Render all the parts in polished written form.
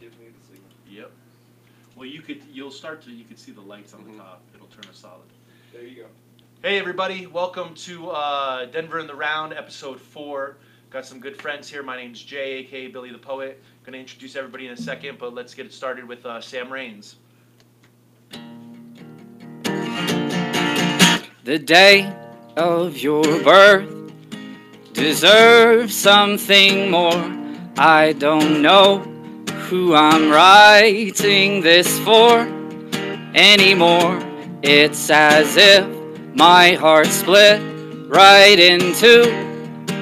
gives me the signal. Yep. Well, you could see the lights on the top. It'll turn us solid. There you go. Hey everybody, welcome to Denver in the Round, episode 4. Got some good friends here. My name's Jay, aka Billy the Poet. Gonna introduce everybody in a second, but let's get it started with Sam Raines. The day of your birth deserves something more. I don't know who I'm writing this for anymore. It's as if my heart split right in two,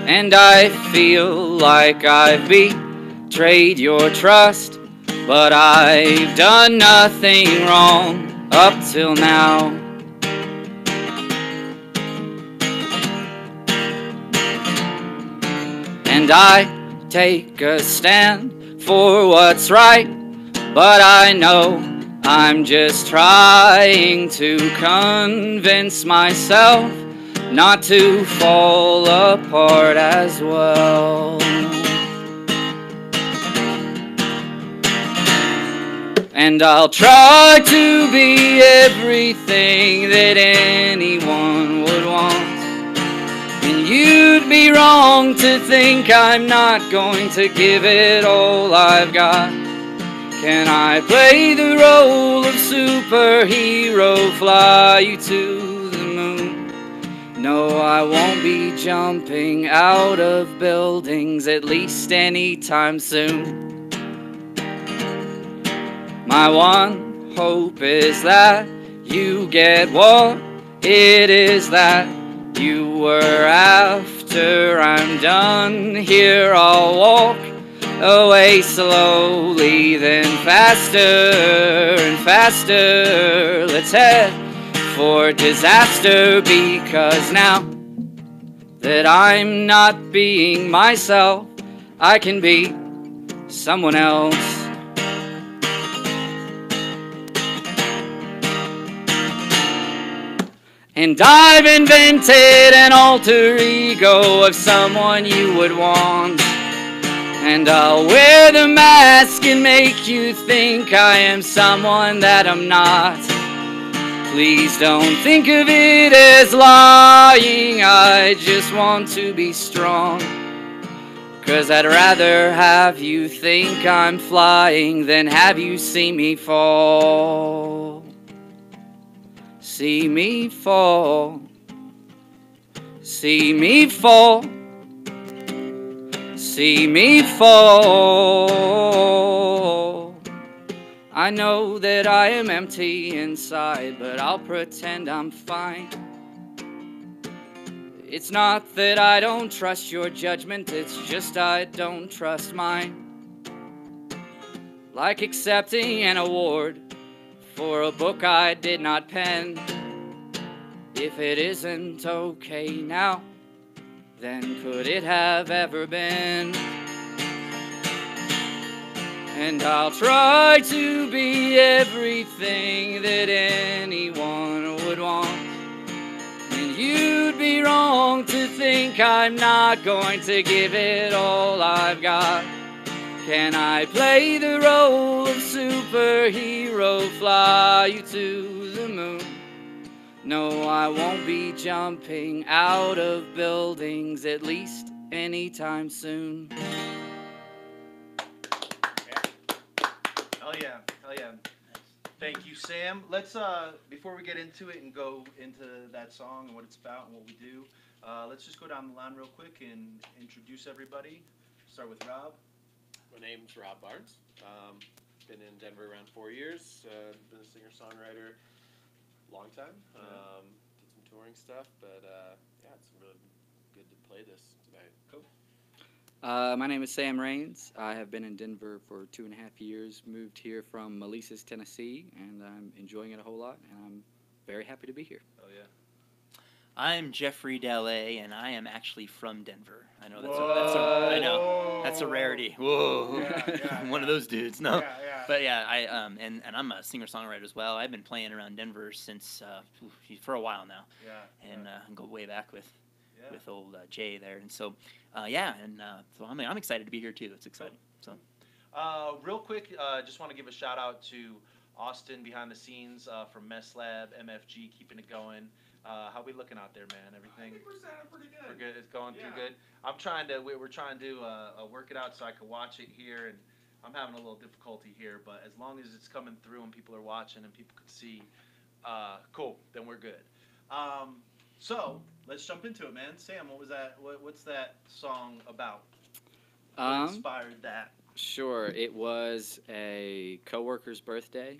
and I feel like I've betrayed your trust, but I've done nothing wrong up till now. And I take a stand for what's right, but I know I'm just trying to convince myself not to fall apart as well. And I'll try to be everything that anyone would want. And you'd be wrong to think I'm not going to give it all I've got. Can I play the role of superhero, fly you to the moon? No, I won't be jumping out of buildings, at least anytime soon. My one hope is that you get what it is that you were after. I'm done here, I'll walk away slowly, then faster and faster. Let's head for disaster, because now that I'm not being myself, I can be someone else. And I've invented an alter ego of someone you would want. And I'll wear the mask and make you think I am someone that I'm not. Please don't think of it as lying, I just want to be strong. 'Cause I'd rather have you think I'm flying than have you see me fall. See me fall. See me fall. See me fall. I know that I am empty inside, but I'll pretend I'm fine. It's not that I don't trust your judgment, it's just I don't trust mine. Like accepting an award for a book I did not pen. If it isn't okay now, then could it have ever been? And I'll try to be everything that anyone would want. And you'd be wrong to think I'm not going to give it all I've got. Can I play the role of superhero, fly you to the moon? No, I won't be jumping out of buildings, at least anytime soon. Hell yeah, hell yeah. Thank you, Sam. Let's, before we get into it and go into that song and what it's about and what we do, let's just go down the line real quick and introduce everybody. Start with Rob. My name's Rob Barnes. Been in Denver around 4 years. Been a singer-songwriter long time. Did some touring stuff, but yeah, it's really good to play this tonight. Cool. My name is Sam Raines. I have been in Denver for 2.5 years. Moved here from Melissa's, Tennessee, and I'm enjoying it a whole lot, and I'm very happy to be here. Oh, yeah. I'm Jeffrey Delay, and I am actually from Denver. I know that's a rarity. Whoa, I'm one of those dudes. No, but yeah, and I'm a singer-songwriter as well. I've been playing around Denver since for a while now. And go way back with old Jay there, and so so I'm excited to be here too. It's exciting. So. Real quick, just want to give a shout out to Austin behind the scenes from Mess Lab, MFG, keeping it going. How we looking out there, man? Everything? I think we're sounding pretty good. We're good. It's going Yeah. through good. We're trying to work it out so I can watch it here, and I'm having a little difficulty here. But as long as it's coming through and people are watching and people can see, cool. Then we're good. So let's jump into it, man. Sam, what was that? What's that song about? What inspired that? Sure. It was a coworker's birthday.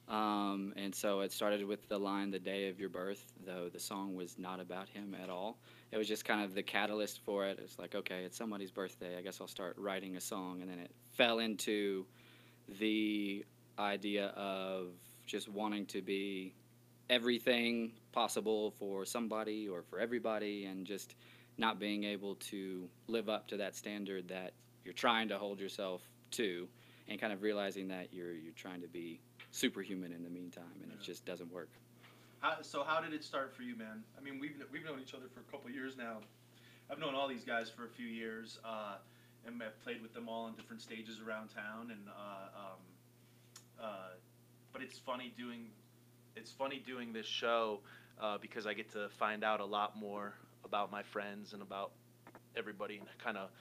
And so it started with the line, "The day of your birth," though the song was not about him at all. It was just kind of the catalyst for it. It's like, okay, it's somebody's birthday. I guess I'll start writing a song. And then it fell into the idea of just wanting to be everything possible for somebody or for everybody, and just not being able to live up to that standard that you're trying to hold yourself to, and kind of realizing that you're trying to be superhuman in the meantime, and it just doesn't work. So how did it start for you, man? I mean, we've known each other for a couple years now. I've known all these guys for a few years, and I've played with them all in different stages around town. And but it's funny doing this show because I get to find out a lot more about my friends and about everybody and kind of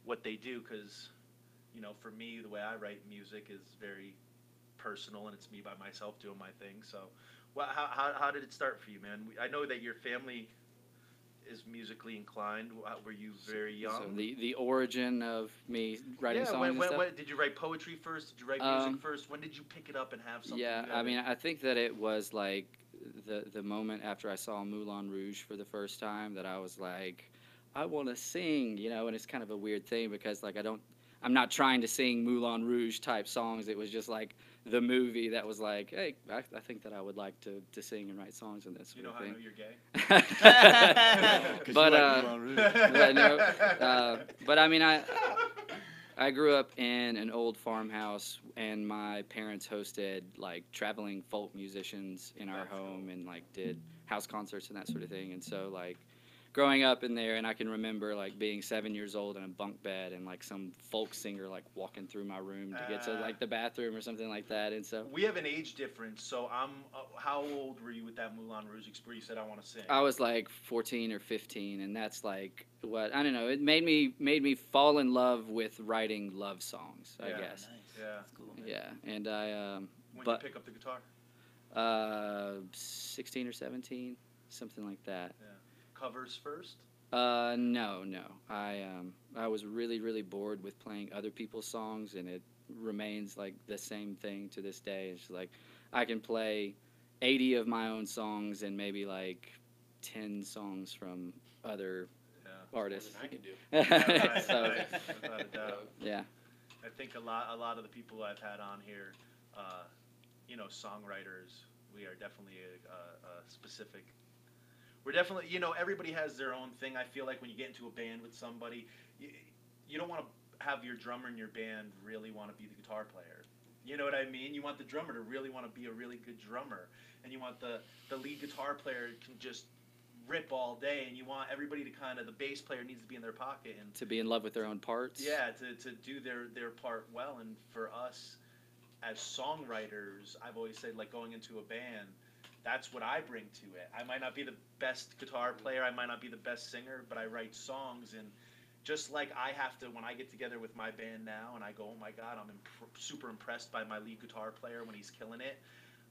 what they do. Because for me, the way I write music is very personal, and it's me by myself doing my thing. So, well, how did it start for you, man? I know that your family is musically inclined. Were you very young? So the origin of me writing songs and stuff? When did you write poetry first? Did you write music first? When did you pick it up and have something? Yeah, I mean, I think that it was like the moment after I saw Moulin Rouge for the first time that I was like, I want to sing, and it's kind of a weird thing because like I'm not trying to sing Moulin Rouge type songs. It was just like the movie that was like, hey, I think that I would like to sing and write songs in this. You know how I know you're gay? But I mean, I grew up in an old farmhouse, and my parents hosted like traveling folk musicians in our home, and like did house concerts and that sort of thing. And so like growing up in there, and I can remember like being 7 years old in a bunk bed, and like some folk singer like walking through my room to get to like the bathroom or something like that. And so we have an age difference. So I'm. How old were you with that Moulin Rouge where you said I want to sing? I was like 14 or 15, and that's like what I don't know. It made me fall in love with writing love songs. I guess. Nice. Yeah. That's cool, man. Yeah, and I. When did you pick up the guitar? 16 or 17, something like that. Yeah. Covers first? No. I was really bored with playing other people's songs, and it remains like the same thing to this day. It's like I can play 80 of my own songs and maybe like 10 songs from other artists. More than I can do. Right, So, without a doubt. yeah. I think a lot of the people I've had on here, songwriters, we are definitely a specific. We're definitely, everybody has their own thing. I feel like when you get into a band with somebody, you don't want to have your drummer in your band really want to be the guitar player. You know what I mean? You want the drummer to really want to be a really good drummer, and you want the lead guitar player can just rip all day, and you want everybody to the bass player needs to be in their pocket and To be in love with their own parts. yeah, to do their part well. And for us as songwriters, I've always said, like, going into a band, that's what I bring to it. I might not be the best guitar player, I might not be the best singer, but I write songs. And just like I have to, when I get together with my band now and I go, oh my God, I'm super impressed by my lead guitar player when he's killing it,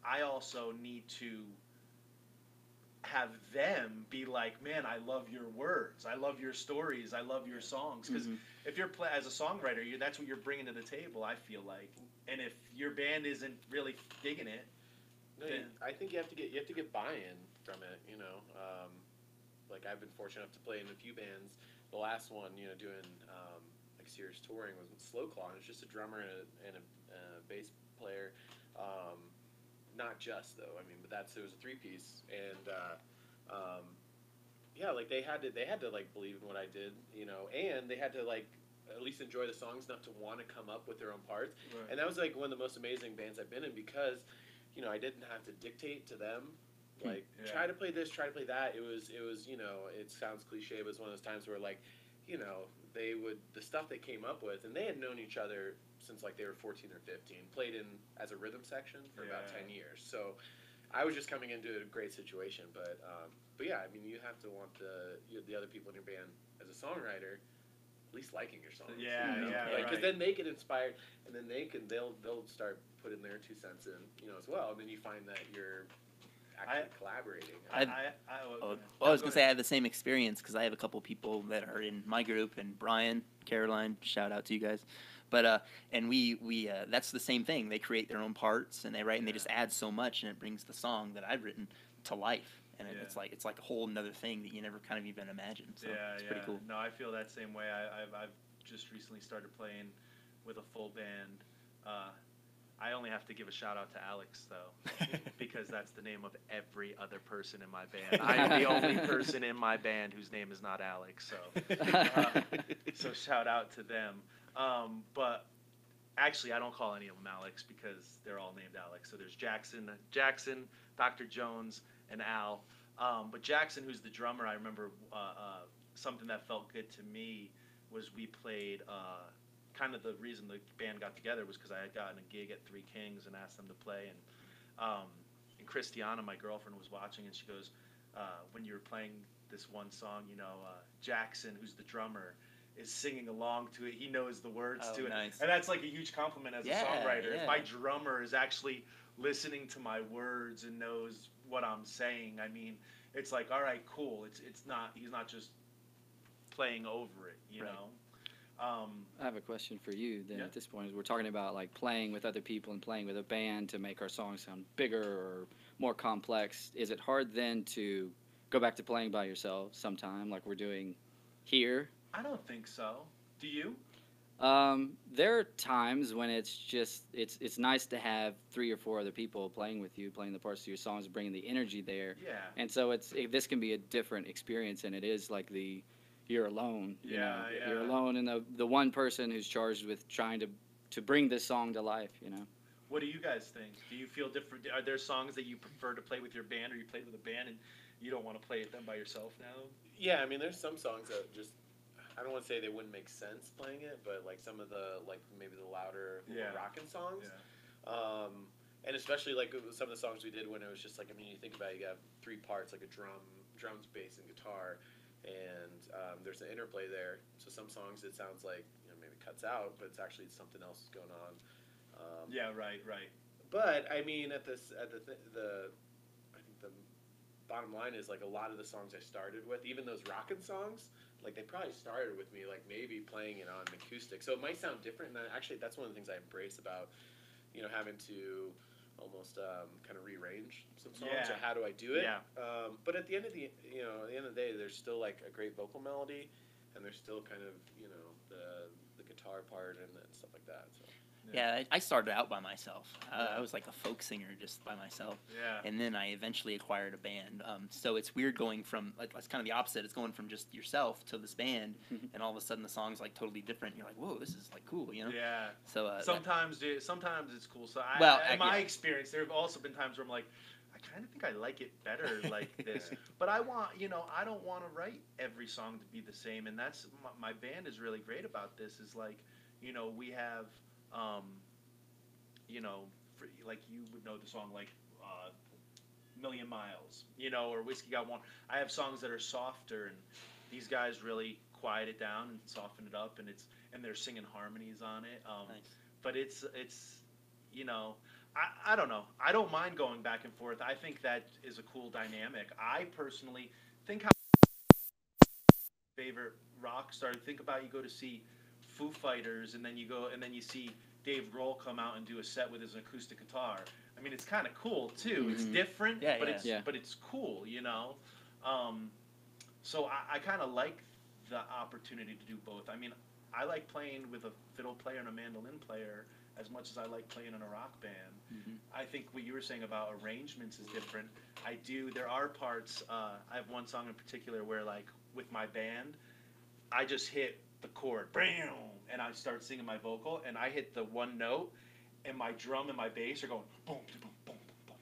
I also need to have them be like, man, I love your words, I love your stories, I love your songs. Because if you're as a songwriter, that's what you're bringing to the table, I feel like. And if your band isn't really digging it, no, I think you have to get buy-in from it. Like I've been fortunate enough to play in a few bands. The last one, doing like serious touring was with Slow Claw. It's just a drummer and a bass player. Not just though. I mean, but it was a 3-piece, and like they had to like believe in what I did, and they had to like at least enjoy the songs enough to want to come up with their own parts. Right. And that was like one of the most amazing bands I've been in because, I didn't have to dictate to them, like try to play this, try to play that. It was it sounds cliche, but it's one of those times where like, the stuff they came up with, and they had known each other since like they were 14 or 15, played in as a rhythm section for about 10 years. So I was just coming into a great situation, but yeah, I mean, you have to want the other people in your band as a songwriter at least liking your songs. Yeah, you know? yeah, Like, because right. then they get inspired, and then they'll start putting their 2 cents in, as well, and then you find that you're actually collaborating. I was gonna say I have the same experience because I have a couple people that are in my group, and Brian, Caroline, shout out to you guys. But and we that's the same thing. They create their own parts and they write and they just add so much, and it brings the song that I've written to life. And it's like a whole nother thing that you never kind of even imagined. So it's pretty cool. No, I feel that same way. I've just recently started playing with a full band. I only have to give a shout out to Alex though, because that's the name of every other person in my band. I'm the only person in my band whose name is not Alex. So shout out to them. But actually, I don't call any of them Alex because they're all named Alex. So there's Jackson, Dr. Jones, and Al. But Jackson, who's the drummer, I remember something that felt good to me was we played. Kind of the reason the band got together was because I had gotten a gig at Three Kings and asked them to play, and Christiana, my girlfriend, was watching, and she goes, when you were playing this one song, Jackson, who's the drummer, is singing along to it. He knows the words to it, nice. and that's like a huge compliment as a songwriter. Yeah. If my drummer is actually listening to my words and knows what I'm saying, I mean, it's like, all right, cool. He's not just playing over it, you know. I have a question for you then. Yeah. At this point, we're talking about like playing with other people and playing with a band to make our songs sound bigger or more complex. Is it hard then to go back to playing by yourself sometime, like we're doing here? I don't think so. Do you? There are times when it's just it's nice to have 3 or 4 other people playing with you, playing the parts of your songs, bringing the energy there. Yeah. And so this can be a different experience, and it is like you're alone. You know? You're alone, and the one person who's charged with trying to bring this song to life. What do you guys think? Do you feel different? Are there songs that you prefer to play with your band, or you played with a band and you don't want to play them by yourself now? Yeah, I mean, there's some songs that just, I don't want to say they wouldn't make sense playing it, but like some of the, like maybe the louder rockin' songs. Yeah. And especially like some of the songs we did when it was just like, I mean, you think about it, you have 3 parts, like a drums, bass, and guitar. And there's an interplay there. So some songs it sounds like maybe cuts out, but it's actually something else going on. Right. But I mean, I think the bottom line is like a lot of the songs I started with, even those rockin' songs, like they probably started with me like maybe playing it on acoustic. So it might sound different. And actually, that's one of the things I embrace about having to almost kind of rearrange some songs. Yeah. Or how do I do it? Yeah. But at the end of the day, there's still like a great vocal melody, and there's still kind of the guitar part and stuff like that. So. Yeah, I started out by myself. I was like a folk singer just by myself. Yeah. And then I eventually acquired a band. So it's weird going from, like, it's kind of the opposite. It's going from just yourself to this band, and all of a sudden the song's like totally different. You're like, whoa, this is like cool, Yeah. So sometimes it's cool. So in my experience, there have also been times where I'm like, I kind of think I like it better like this. But I don't want to write every song to be the same. And that's, my band is really great about this, is like, we have, like you would know the song like Million Miles, or Whiskey Got One. I have songs that are softer, and these guys really quiet it down and soften it up, and they're singing harmonies on it. Nice. But it's I don't know. I don't mind going back and forth. I think that is a cool dynamic. I personally think how favorite rock star. Think about, you go to see Foo Fighters, and then you see Dave Grohl come out and do a set with his acoustic guitar. I mean, it's kind of cool too. It's different, but it's cool, So I kind of like the opportunity to do both. I mean, I like playing with a fiddle player and a mandolin player as much as I like playing in a rock band. I think what you were saying about arrangements is different. There are parts, I have one song in particular where, like, with my band, I just hit the chord, bam, and I start singing my vocal, and I hit the one note, and my drum and my bass are going boom, boom, boom,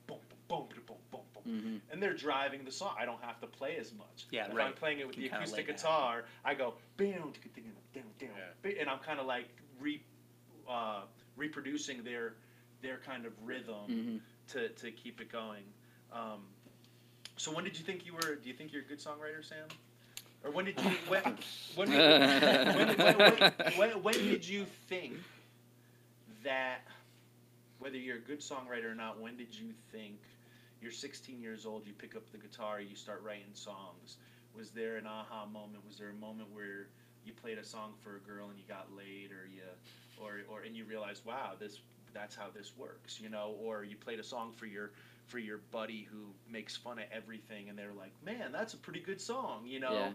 boom, boom, boom, boom, boom, boom, and they're driving the song. I don't have to play as much. Yeah, if right. I'm playing it with the You kinda acoustic lay back. guitar, I go bam, and I'm kind of like reproducing their kind of rhythm to keep it going. So when did you think you were? Do you think you're a good songwriter, Sam? Or when did you when did you think that whether you're a good songwriter or not? When did you think you're 16 years old? You pick up the guitar, you start writing songs. Was there an aha moment? Was there a moment where you played a song for a girl and you got laid, or and you realized, wow, that's how this works, you know? Or you played a song for your buddy who makes fun of everything, and they're like, man, that's a pretty good song, you know? Yeah.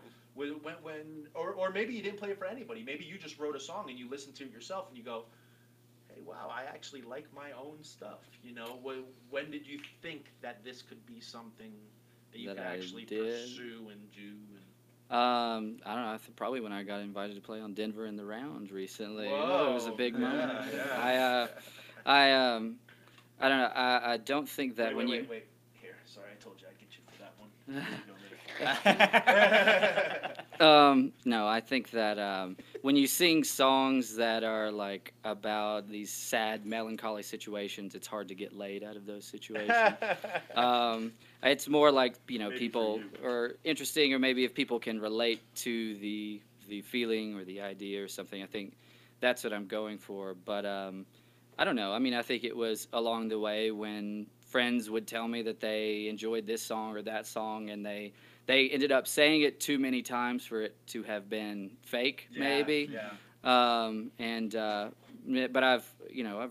Or maybe you didn't play it for anybody. Maybe you just wrote a song and you listen to it yourself and you go, hey, wow, I actually like my own stuff, you know? When did you think that this could be something that you That could I actually did? pursue and do? I don't know. Probably when I got invited to play on Denver in the Round recently. Whoa, It was a big moment. yeah. I don't know. I don't think that Wait. Here, sorry, I told you I'd get you for that one. No, I think that when you sing songs that are like about these sad, melancholy situations, it's hard to get laid out of those situations. It's more like, you know, Maybe people for you. are interesting, or maybe if people can relate to the feeling or the idea or something. I think that's what I'm going for. But I don't know. I mean, I think it was along the way when friends would tell me that they enjoyed this song or that song, and they ended up saying it too many times for it to have been fake, maybe. Yeah. But I've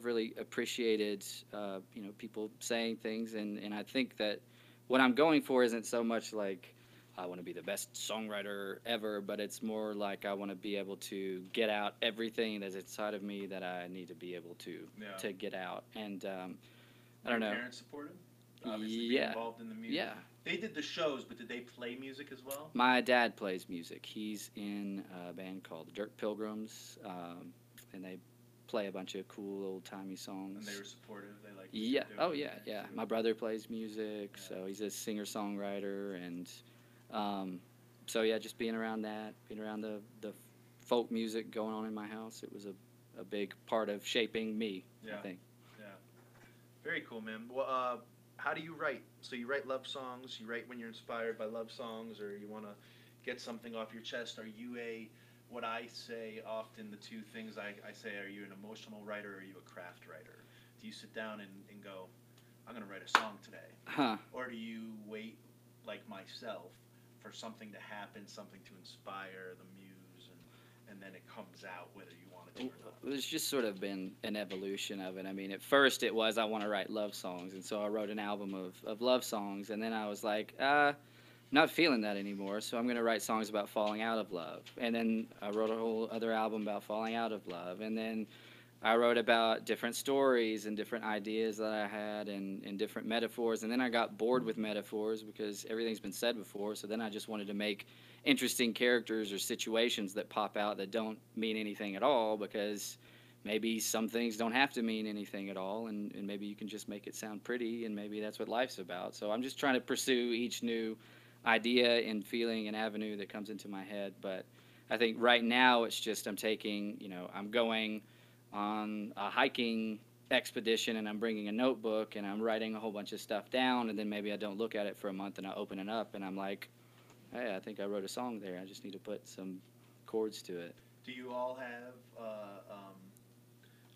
really appreciated, people saying things, and I think that what I'm going for isn't so much like I want to be the best songwriter ever, but it's more like I want to be able to get out everything that's inside of me that I need to be able to get out. And I don't know. Your parents supportive? Obviously being involved in the music. Yeah. They did the shows, but did they play music as well? My dad plays music. He's in a band called the Dirt Pilgrims, and they play a bunch of cool old-timey songs. And they were supportive? They like Yeah. doing Oh, it? yeah. My brother plays music, so he's a singer-songwriter, and so yeah, just being around that, being around the folk music going on in my house, it was a big part of shaping me, I think. Yeah. Very cool, man. Well, how do you write? So you write love songs, you write when you're inspired by love songs, or you want to get something off your chest? Are you what I say often, the two things I say, are you an emotional writer or are you a craft writer? Do you sit down and go, I'm going to write a song today? Or do you wait, like myself, for something to happen, something to inspire the muse, and then it comes out whether you want it to or not? It's just sort of been an evolution of it. I mean, at first it was I want to write love songs, and so I wrote an album of love songs, and then I was like, not feeling that anymore, so I'm going to write songs about falling out of love. And then I wrote a whole other album about falling out of love, and then I wrote about different stories and different ideas that I had and different metaphors, and then I got bored with metaphors because everything's been said before, so then I just wanted to make interesting characters or situations that pop out that don't mean anything at all, because maybe some things don't have to mean anything at all, and maybe you can just make it sound pretty, and maybe that's what life's about. So I'm just trying to pursue each new idea and feeling and avenue that comes into my head. But I think right now it's just I'm going on a hiking expedition, and I'm bringing a notebook, and I'm writing a whole bunch of stuff down, and then maybe I don't look at it for a month, and I open it up, and I'm like, hey, I think I wrote a song there. I just need to put some chords to it. Do you all have,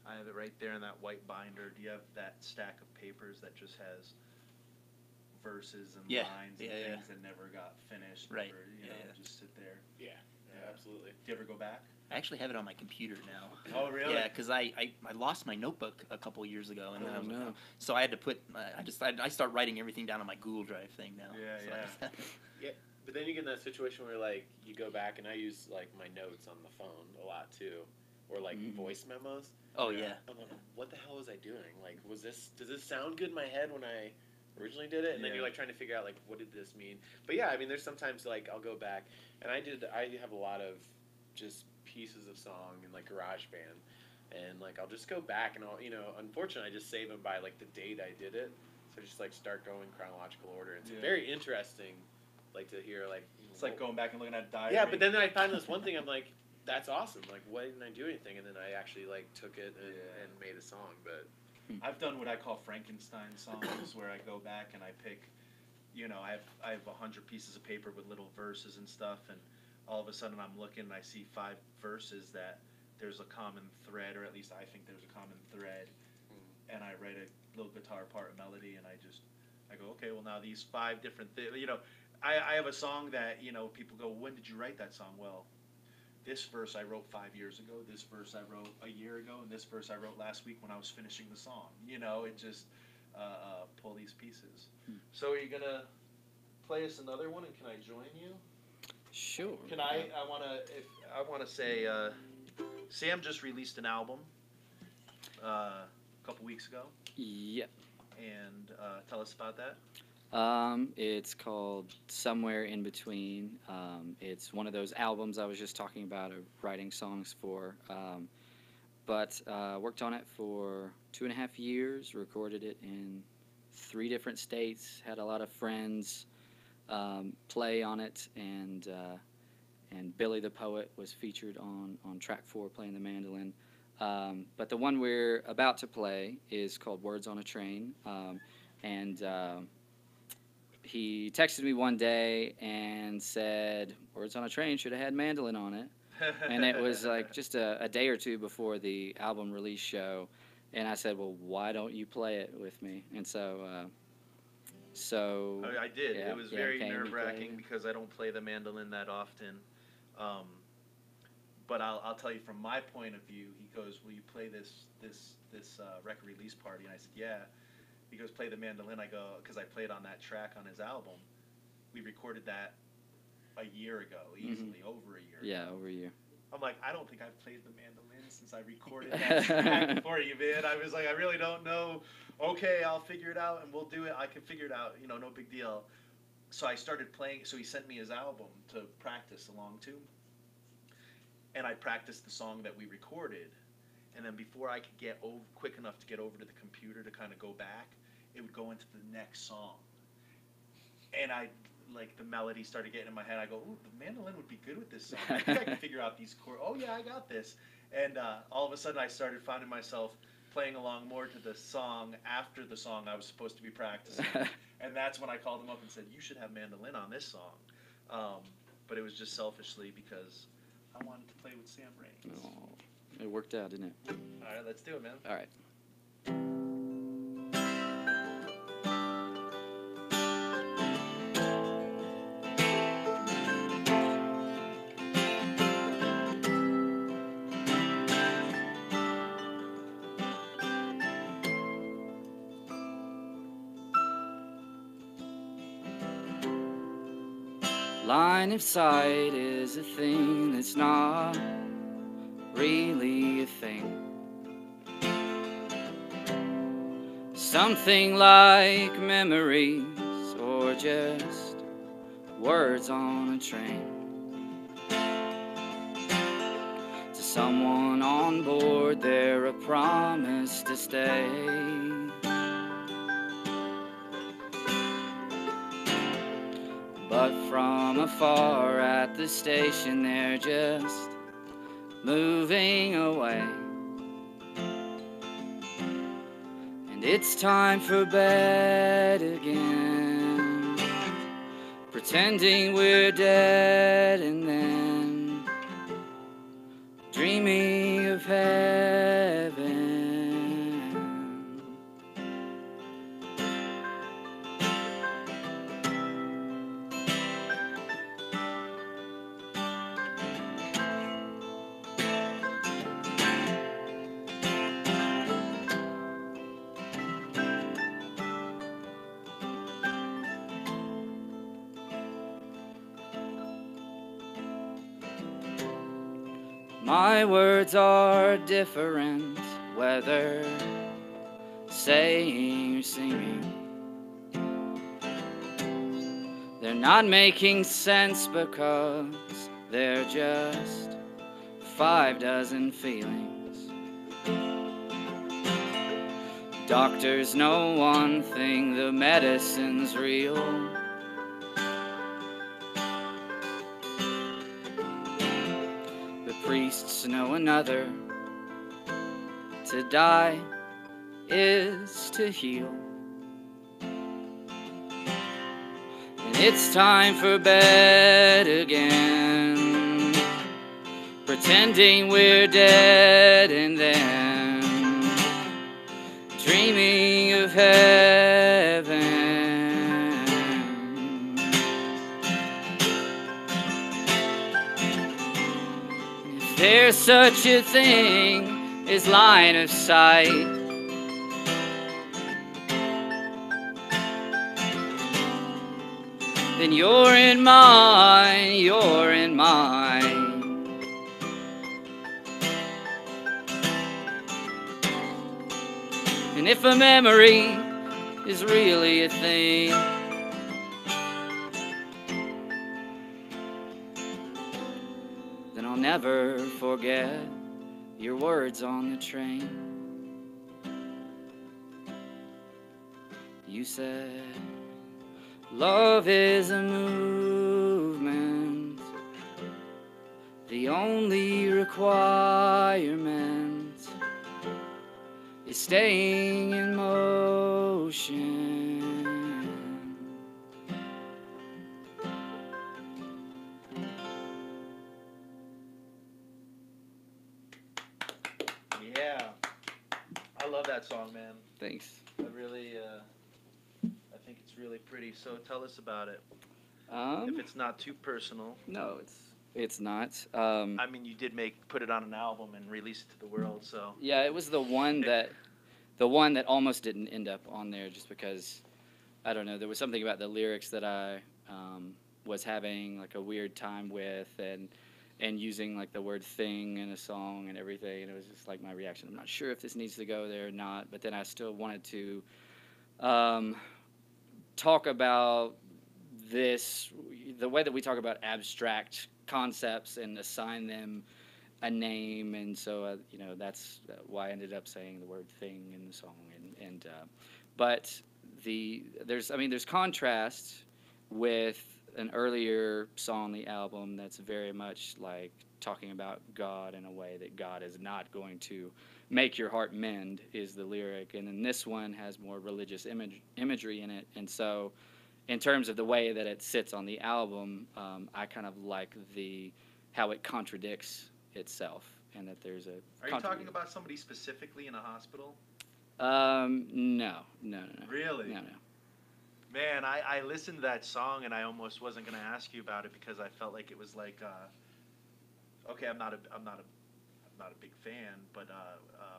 I have it right there in that white binder, do you have that stack of papers that just has verses and lines and things that never got finished? Right. Never, just sit there? Yeah, absolutely. Do you ever go back? I actually have it on my computer now. Oh, really? Yeah, because I lost my notebook a couple of years ago, and then I was no. so I had to put I start writing everything down on my Google Drive thing now. Yeah, Yeah, but then you get in that situation where like you go back, and I use like my notes on the phone a lot too, or like voice memos. Oh yeah. I'm like, what the hell was I doing? Like, does this sound good in my head when I originally did it? And then you're like trying to figure out like what did this mean? But yeah, I mean, there's sometimes like I'll go back, and I have a lot of just pieces of song in like GarageBand, and like I'll just go back and I'll unfortunately I just save them by like the date I did it, so just like start going chronological order. It's very interesting, like to hear like it's like going back and looking at a diary. Yeah, but then I find this one thing, I'm like, that's awesome. Like, why didn't I do anything? And then I actually like took it and made a song. But I've done what I call Frankenstein songs, where I go back and I pick, you know, I have 100 pieces of paper with little verses and stuff, and all of a sudden I'm looking and I see 5 verses that there's a common thread, or at least I think there's a common thread, and I write a little guitar part, a melody, and I go, okay, well now these 5 different things, you know, I have a song that, you know, people go, when did you write that song? Well, this verse I wrote 5 years ago, this verse I wrote a year ago, and this verse I wrote last week when I was finishing the song. You know, it just pull these pieces. So are you gonna play us another one, and can I join you? Sure. Can I wanna say, Sam just released an album a couple weeks ago, Yep. and tell us about that. It's called Somewhere in Between. It's one of those albums I was just talking about, writing songs for. But worked on it for 2.5 years, recorded it in 3 different states, had a lot of friends play on it, and Billy the Poet was featured on track 4 playing the mandolin. But the one we're about to play is called Words on a Train, and he texted me one day and said, Words on a Train should have had mandolin on it. And it was like just a day or 2 before the album release show. And I said, well, why don't you play it with me? And so I did. Yeah, It was yeah, very came and nerve-wracking played. because I don't play the mandolin that often. But I'll tell you from my point of view. He goes, "Will you play this record release party?" And I said, "Yeah." He goes, "Play the mandolin." I go, because I played on that track on his album. We recorded that a year ago, easily over a year. Yeah, ago. over a year. I'm like, I don't think I've played the mandolin since I recorded that track for you, man. I was like, I really don't know. Okay, I'll figure it out and we'll do it. I can figure it out, you know, no big deal. So I started playing, so he sent me his album to practice along to. And I practiced the song that we recorded. And then before I could get quick enough to get over to the computer to kind of go back, it would go into the next song. And the melody started getting in my head. I go, ooh, the mandolin would be good with this song. I think I can figure out these chords. Oh yeah, I got this. And all of a sudden I started finding myself playing along more to the song after the song I was supposed to be practicing. And that's when I called him up and said, you should have mandolin on this song. But it was just selfishly because I wanted to play with Sam Raines. Oh, it worked out, didn't it? All right, let's do it, man. All right. Line of sight is a thing that's not really a thing. Something like memories or just words on a train. To someone on board, they're a promise to stay. But from afar at the station, they're just moving away. And it's time for bed again, pretending we're dead, and then dreaming of heaven. My words are different, whether saying or singing. They're not making sense because they're just 5 dozen feelings. Doctors know one thing, the medicine's real. to know another. To die is to heal. And it's time for bed again, pretending we're dead and then dreaming of heaven. If there's such a thing as line of sight, then you're in mine, you're in mine. And if a memory is really a thing, then I'll never forget your words on the train. You said, love is a movement. The only requirement is staying in motion. Yeah. I love that song, man. Thanks. I really, I think it's really pretty. So tell us about it. If it's not too personal. No, it's not. I mean, you did put it on an album and release it to the world, so. Yeah, it was the one that almost didn't end up on there, just because, I don't know, there was something about the lyrics that I was having like a weird time with, and using like the word thing in a song and everything, and it was just like my reaction. I'm not sure if this needs to go there or not, but then I still wanted to talk about this, the way that we talk about abstract concepts and assign them a name, and so you know, that's why I ended up saying the word thing in the song, but there's contrast with an earlier song on the album that's very much like talking about God in a way that God is not going to make your heart mend, is the lyric, and then this one has more religious imagery in it, and so in terms of the way that it sits on the album, I kind of like how it contradicts itself, and that there's a. Are you talking about somebody specifically in a hospital? No. Really? No. Man, I listened to that song and I almost wasn't gonna ask you about it because I felt like it was like, okay, I'm not a big fan, but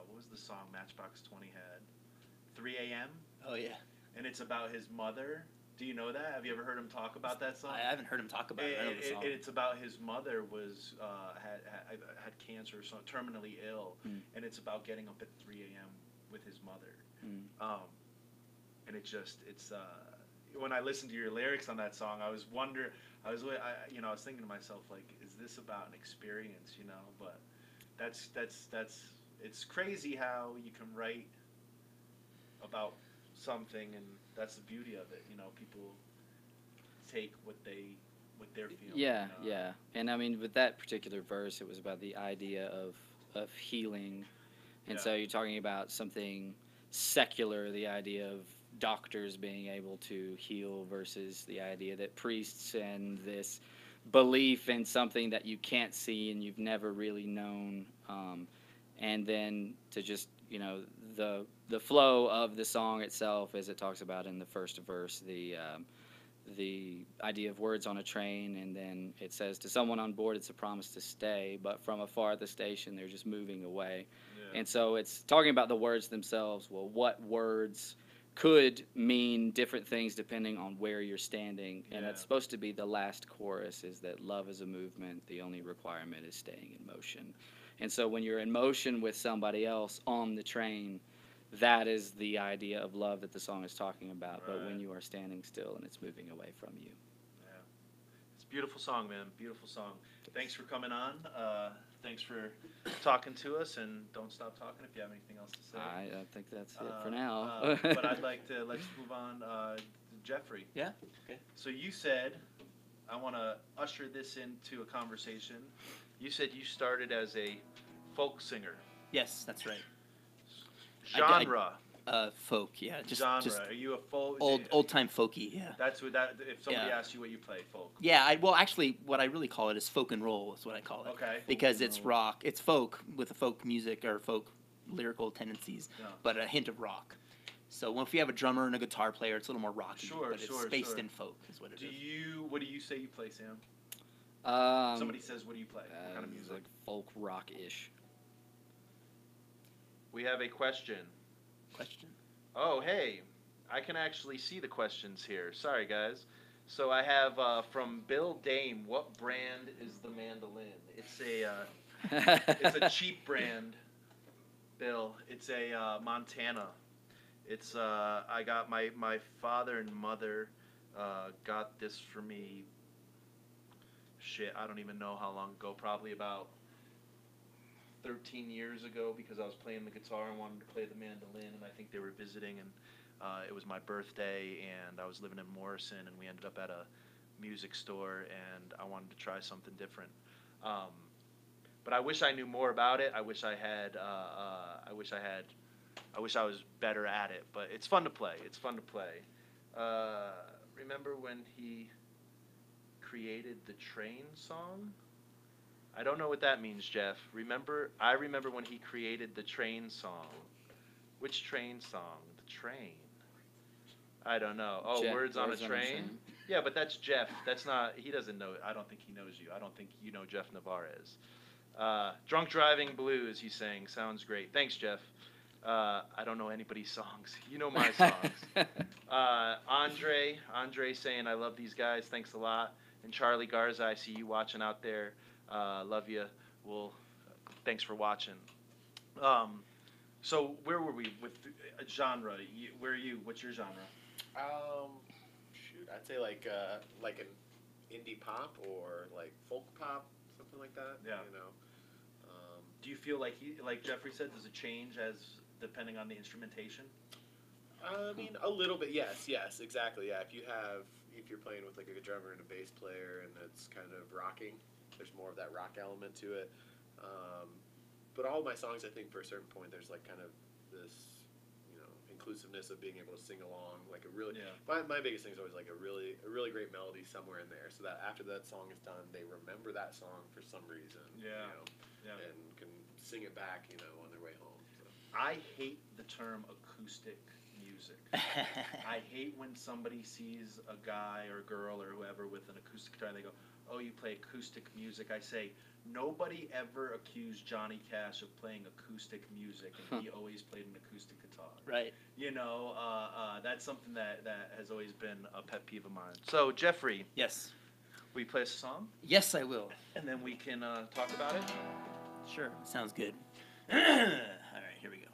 what was the song Matchbox 20 had? 3 a.m. Oh yeah. And it's about his mother. Do you know that? Have you ever heard him talk about that song? I haven't heard him talk about it. I know the song. It's about his mother was had cancer, so terminally ill, and it's about getting up at 3 a.m. with his mother. And it's when I listened to your lyrics on that song, I was thinking to myself, like, is this about an experience, you know? But it's crazy how you can write about something, and that's the beauty of it, you know. People take what they're feeling. Yeah. And I mean, with that particular verse, it was about the idea of healing, and so you're talking about something secular, the idea of doctors being able to heal versus the idea that priests and this belief in something that you can't see and you've never really known, and then to just, you know, the flow of the song itself, as it talks about in the first verse, the idea of words on a train, and then it says, to someone on board it's a promise to stay, but from afar at the station they're just moving away. And so it's talking about the words themselves. Well, what words could mean different things depending on where you're standing, and that's supposed to be the last chorus, is that love is a movement, the only requirement is staying in motion. And so when you're in motion with somebody else on the train, that is the idea of love that the song is talking about. But when you are standing still and it's moving away from you. Yeah. It's a beautiful song, man. Beautiful song. Thanks for coming on. Thanks for talking to us, and don't stop talking if you have anything else to say. I think that's it for now. But I'd like to, let's move on to Jeffrey. Yeah. Okay. So you said, I want to usher this into a conversation You said you started as a folk singer. Yes, that's right. Genre. Folk, yeah. Just Are you a folk? old time folky, yeah. That's what that. If somebody asks you what you play, folk. Yeah, well, actually, what I really call it is folk and roll. Is what I call it. Okay. Because it's rock. It's folk with a folk music or folk lyrical tendencies, but a hint of rock. So if you have a drummer and a guitar player, it's a little more rocky. But it's spaced in folk, is what it is. What do you say you play, Sam? Somebody says, what do you play? What kind of music? Like folk rock-ish. We have a question. Oh, hey. I can actually see the questions here. Sorry, guys. So I have from Bill Dame, what brand is the mandolin? It's a cheap brand, Bill. It's a Montana. It's I got my father and mother got this for me. Shit, I don't even know how long ago. Probably about 13 years ago, because I was playing the guitar and wanted to play the mandolin, and I think they were visiting, and it was my birthday, and I was living in Morrison, and we ended up at a music store, and I wanted to try something different. But I wish I knew more about it. I wish I was better at it. But it's fun to play. Remember when he created the train song? I don't know what that means, Jeff. I remember when he created the train song. Which train song? The train. I don't know. Oh, Words on a Train? Yeah, but that's Jeff. That's not, he doesn't know, I don't think he knows you. I don't think you know Jeff Navarez. Drunk Driving Blues, he's saying. Sounds great. Thanks, Jeff. I don't know anybody's songs. You know my songs. Andre saying, I love these guys. Thanks a lot. And Charlie Garza, I see you watching out there. Love you. Well, thanks for watching. So where were we with genre? Where are you? What's your genre? Shoot, I'd say like an indie pop or like folk pop, something like that. Yeah. You know. Do you feel like like Jeffrey said, does it change as depending on the instrumentation? I mean, a little bit. Yes, exactly. Yeah, if you're playing with like a drummer and a bass player, and it's kind of rocking, there's more of that rock element to it. But all my songs, I think, for a certain point, there's like kind of this, inclusiveness of being able to sing along. Like a really, my biggest thing is always like a really great melody somewhere in there, so that after that song is done, they remember that song for some reason. And can sing it back, on their way home. So. I hate the term acoustic music. I hate when somebody sees a guy or girl or whoever with an acoustic guitar and they go, oh, you play acoustic music. I say, nobody ever accused Johnny Cash of playing acoustic music, and he always played an acoustic guitar. Right. That's something that has always been a pet peeve of mine. So, Jeffrey. Yes. Will you play us a song? Yes, I will. And then we can talk about it? Sure. Sounds good. All right, here we go.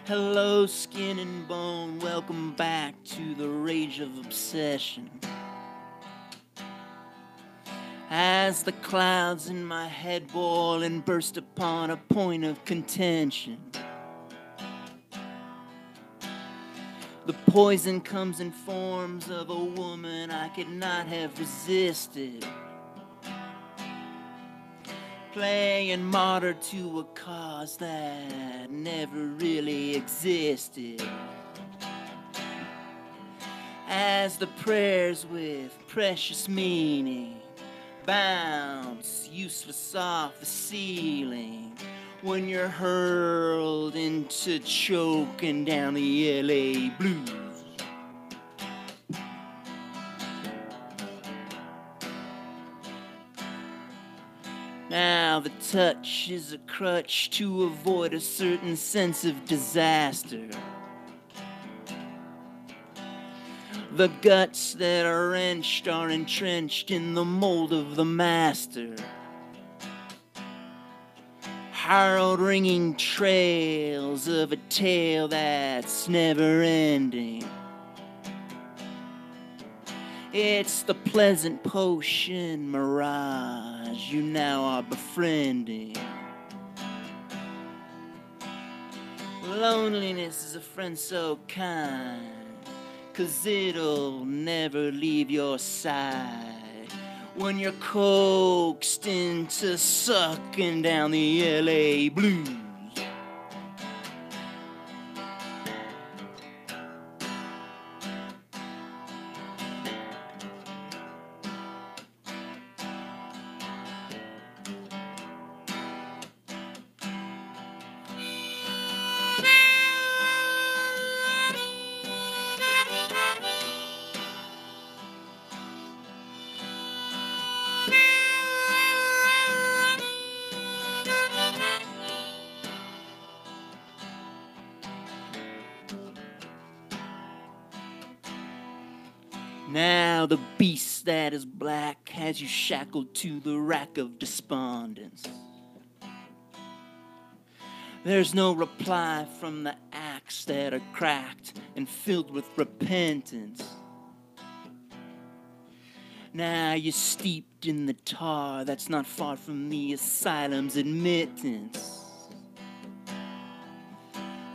Hello, skin and bone, welcome back to the rage of obsession. As the clouds in my head boil and burst upon a point of contention, the poison comes in forms of a woman I could not have resisted, playing martyr to a cause that never really existed. As the prayers with precious meaning bounce useless off the ceiling, when you're hurled into choking down the LA blues. Now the touch is a crutch to avoid a certain sense of disaster. The guts that are wrenched are entrenched in the mold of the master. Harrowed ringing trails of a tale that's never ending. It's the pleasant potion mirage you now are befriending. Loneliness is a friend so kind, 'cause it'll never leave your side when you're coaxed into sucking down the LA blues. Now the beast that is black has you shackled to the rack of despondence. There's no reply from the acts that are cracked and filled with repentance. Now you're steeped in the tar that's not far from the asylum's admittance.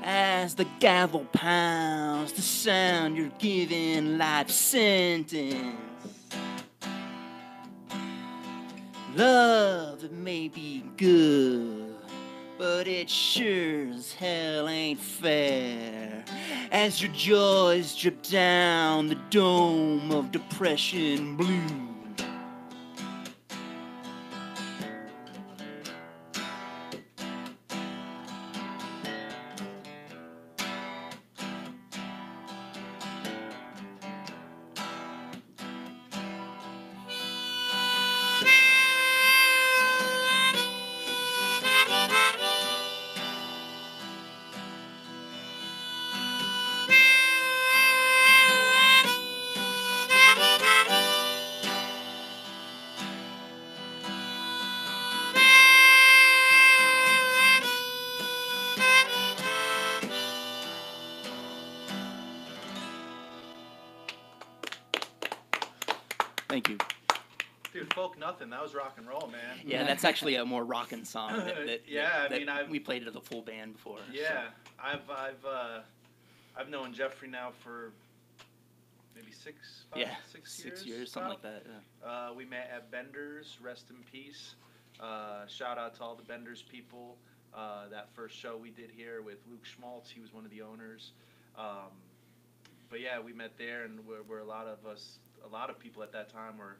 As the gavel pounds, the sound you're giving life sentence. Love, it may be good, but it sure as hell ain't fair. As your joys drip down the dome of depression blue. Thank you. Dude, folk nothing. That was rock and roll, man. Yeah, that's actually a more rockin' song. We played it as a full band before. Yeah, so. I've known Jeffrey now for maybe 6 years, something like that. Yeah. We met at Bender's. Rest in peace. Shout out to all the Bender's people. That first show we did here with Luke Schmaltz. He was one of the owners. But yeah, we met there, and we're a lot of people at that time were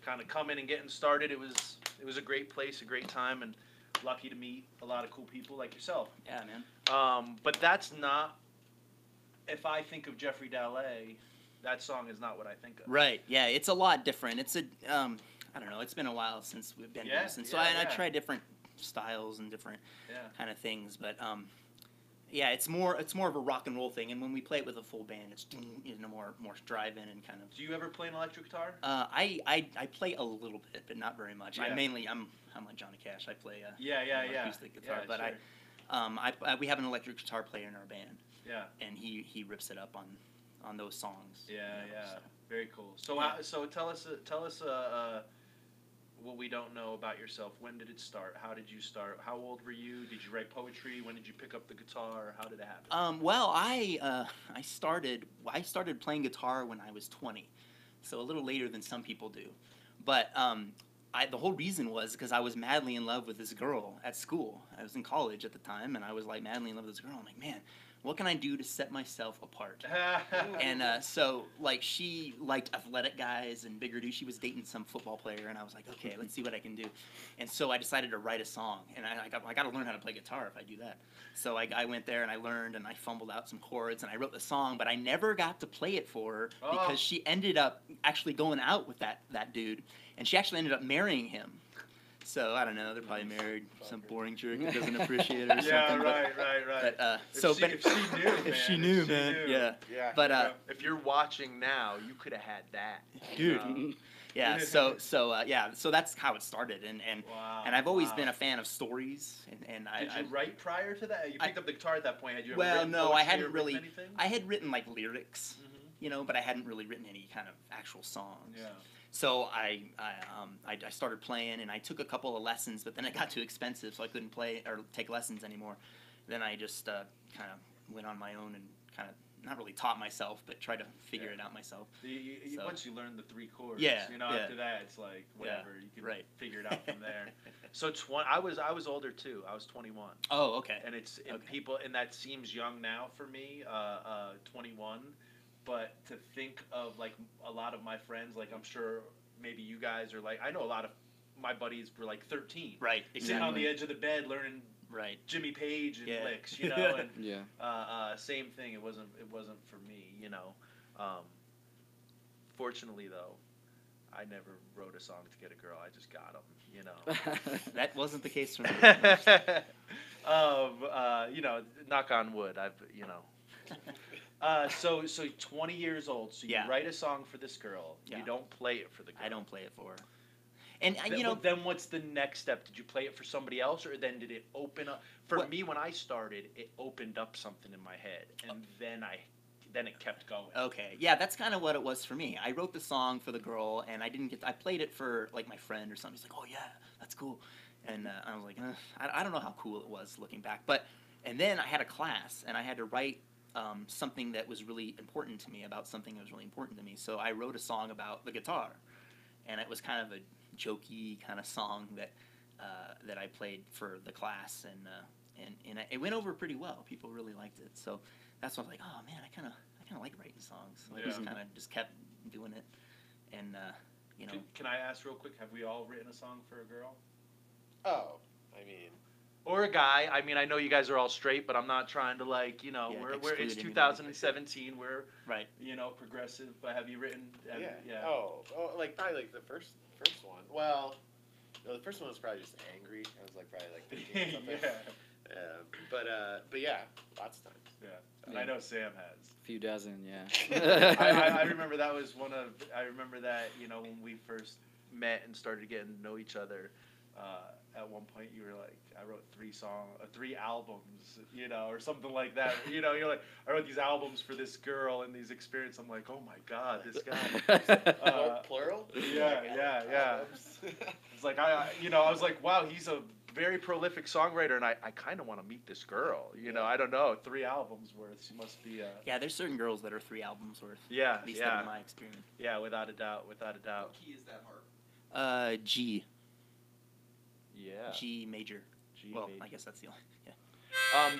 kind of coming and getting started. It was a great place, a great time, and lucky to meet a lot of cool people like yourself. Yeah, man. But that's not. If I think of Jeffrey Dallet, that song is not what I think of. Right. Yeah, it's a lot different. It's a I don't know. It's been a while since we've been here, so I try different styles and different kind of things, but yeah, it's more of a rock and roll thing, and when we play it with a full band, it's more drive-in and kind of. Do you ever play an electric guitar? I play a little bit, but not very much. Yeah. I'm like Johnny Cash. I play acoustic guitar, but sure. we have an electric guitar player in our band. Yeah. And he rips it up on those songs. Yeah, yeah. So. Very cool. So so tell us what we don't know about yourself. When did it start? How did you start? How old were you? Did you write poetry? When did you pick up the guitar? How did it happen? Well, I started playing guitar when I was 20, so a little later than some people do. But the whole reason was because I was madly in love with this girl at school. I was in college at the time, and I was like madly in love with this girl. I'm like, man, what can I do to set myself apart? And so, like, she liked athletic guys and bigger dudes. She was dating some football player, and I was like, okay, let's see what I can do. And so I decided to write a song, and I got to learn how to play guitar if I do that. So I went there, and I learned, and I fumbled out some chords, and I wrote the song, but I never got to play it for her because she ended up actually going out with that dude, and she actually ended up marrying him. So, I don't know, they're probably married, some boring jerk that doesn't appreciate her or something. Yeah, right. But, if she knew, man. Yeah. But if you're watching now, you could have had that. Dude. Yeah, so that's how it started, and I've always been a fan of stories, and Did you write prior to that? You picked up the guitar at that point. Had you ever well, written no, poetry I hadn't or really. Anything? I had written like lyrics, but I hadn't really written any kind of actual songs. Yeah. So I started playing, and I took a couple of lessons, but then it got too expensive, so I couldn't play or take lessons anymore. Then I just kind of went on my own and kind of not really taught myself, but tried to figure it out myself. So, once you learn the 3 chords, Yeah, after that it's like whatever, you can figure it out from there. So I was older too. I was 21. Oh, okay. And people, and that seems young now for me, 21. But to think of like a lot of my friends, like I'm sure maybe you guys are like, I know a lot of my buddies were like 13, right? Exactly. Sitting on the edge of the bed learning Jimmy Page and licks, and same thing. It wasn't for me, Fortunately though, I never wrote a song to get a girl. I just got them, That wasn't the case for me. Knock on wood. So 20 years old. So you write a song for this girl. Yeah. You don't play it for the girl. I don't play it for her. And then what's the next step? Did you play it for somebody else, or then did it open up? For me, when I started, it opened up something in my head, and then it kept going. Okay, yeah, that's kind of what it was for me. I wrote the song for the girl, and I played it for like my friend or something. He's like, "Oh yeah, that's cool," and I was like, I don't know how cool it was looking back, and then I had a class, and I had to write something that was really important to me about something that was really important to me. So I wrote a song about the guitar, and it was kind of a jokey kind of song that I played for the class, and it went over pretty well. People really liked it. So that's when I was like, oh man, I kind of like writing songs. So I just kept doing it, and Can I ask real quick? Have we all written a song for a girl? Oh, I mean. Or a guy. I mean, I know you guys are all straight, but I'm not trying to it's 2017. We're progressive. But have you written? Oh, like probably like the first one. Well, no, the first one was probably just angry. I was like probably like 15 or something. But yeah, lots of times. Yeah, and I know Sam has. A few dozen, yeah. I remember that was I remember that when we first met and started getting to know each other. At one point you were like, I wrote 3 albums, or something like that. You're like, I wrote these albums for this girl and these experiences. I'm like, oh my God, this guy. Plural? Yeah. It's like, I was like, wow, he's a very prolific songwriter, and I kind of want to meet this girl. I don't know, 3 albums worth. She must be. Yeah, there's certain girls that are 3 albums worth. Yeah, at least in my experience. Yeah, without a doubt. What key is that harp? G. Yeah. G major. Major. I guess that's the only. Yeah.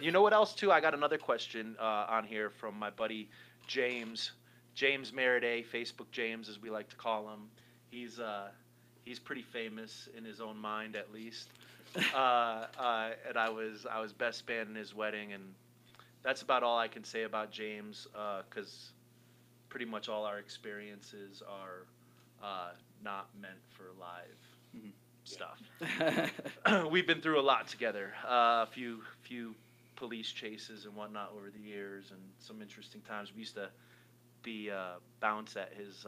You know what else too? I got another question on here from my buddy James Meriday, Facebook James as we like to call him. He's pretty famous in his own mind at least. And I was best man in his wedding, and that's about all I can say about James, because pretty much all our experiences are not meant for live stuff. We've been through a lot together, a few police chases and whatnot over the years, and some interesting times. We used to be bouncers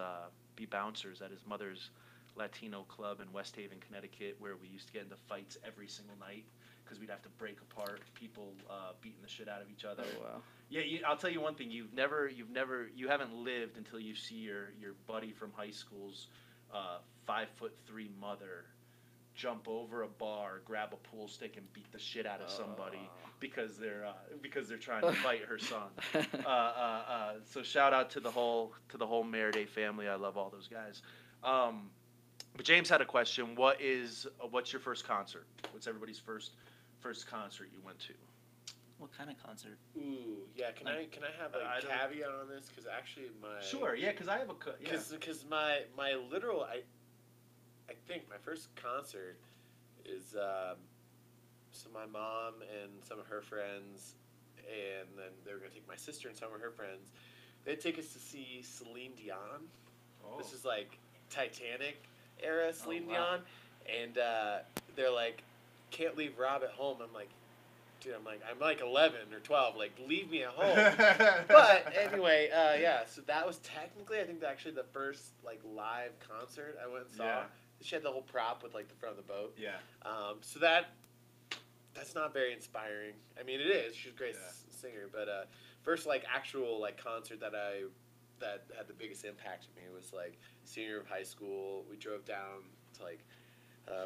at his mother's Latino club in West Haven, Connecticut, where we used to get into fights every single night because we'd have to break apart people beating the shit out of each other. Oh wow. Yeah, I'll tell you one thing: you haven't lived until you see your buddy from high school's 5'3" mother jump over a bar, grab a pool stick, and beat the shit out of somebody because they're trying to fight her son. So shout out to the whole Meriday family. I love all those guys. But James had a question. What's your first concert? What's everybody's first concert you went to? What kind of concert? Ooh, yeah. Can I have a caveat on this? Because actually Sure, yeah. Because I have Because my literal I think my first concert is so my mom and some of her friends, and then they were gonna take my sister and some of her friends. They'd take us to see Celine Dion. Oh. This is like Titanic era Celine wow. Dion, and they're like, can't leave Rob at home. I'm like, dude, I'm like 11 or 12. Like, leave me at home. But anyway, yeah. So that was technically, I think, actually the first like live concert I went and saw. Yeah. She had the whole prop with like the front of the boat. Yeah. So that's not very inspiring. I mean, it is. She's a great singer, but first like actual like concert that I that had the biggest impact on me was like senior year of high school. We drove down to like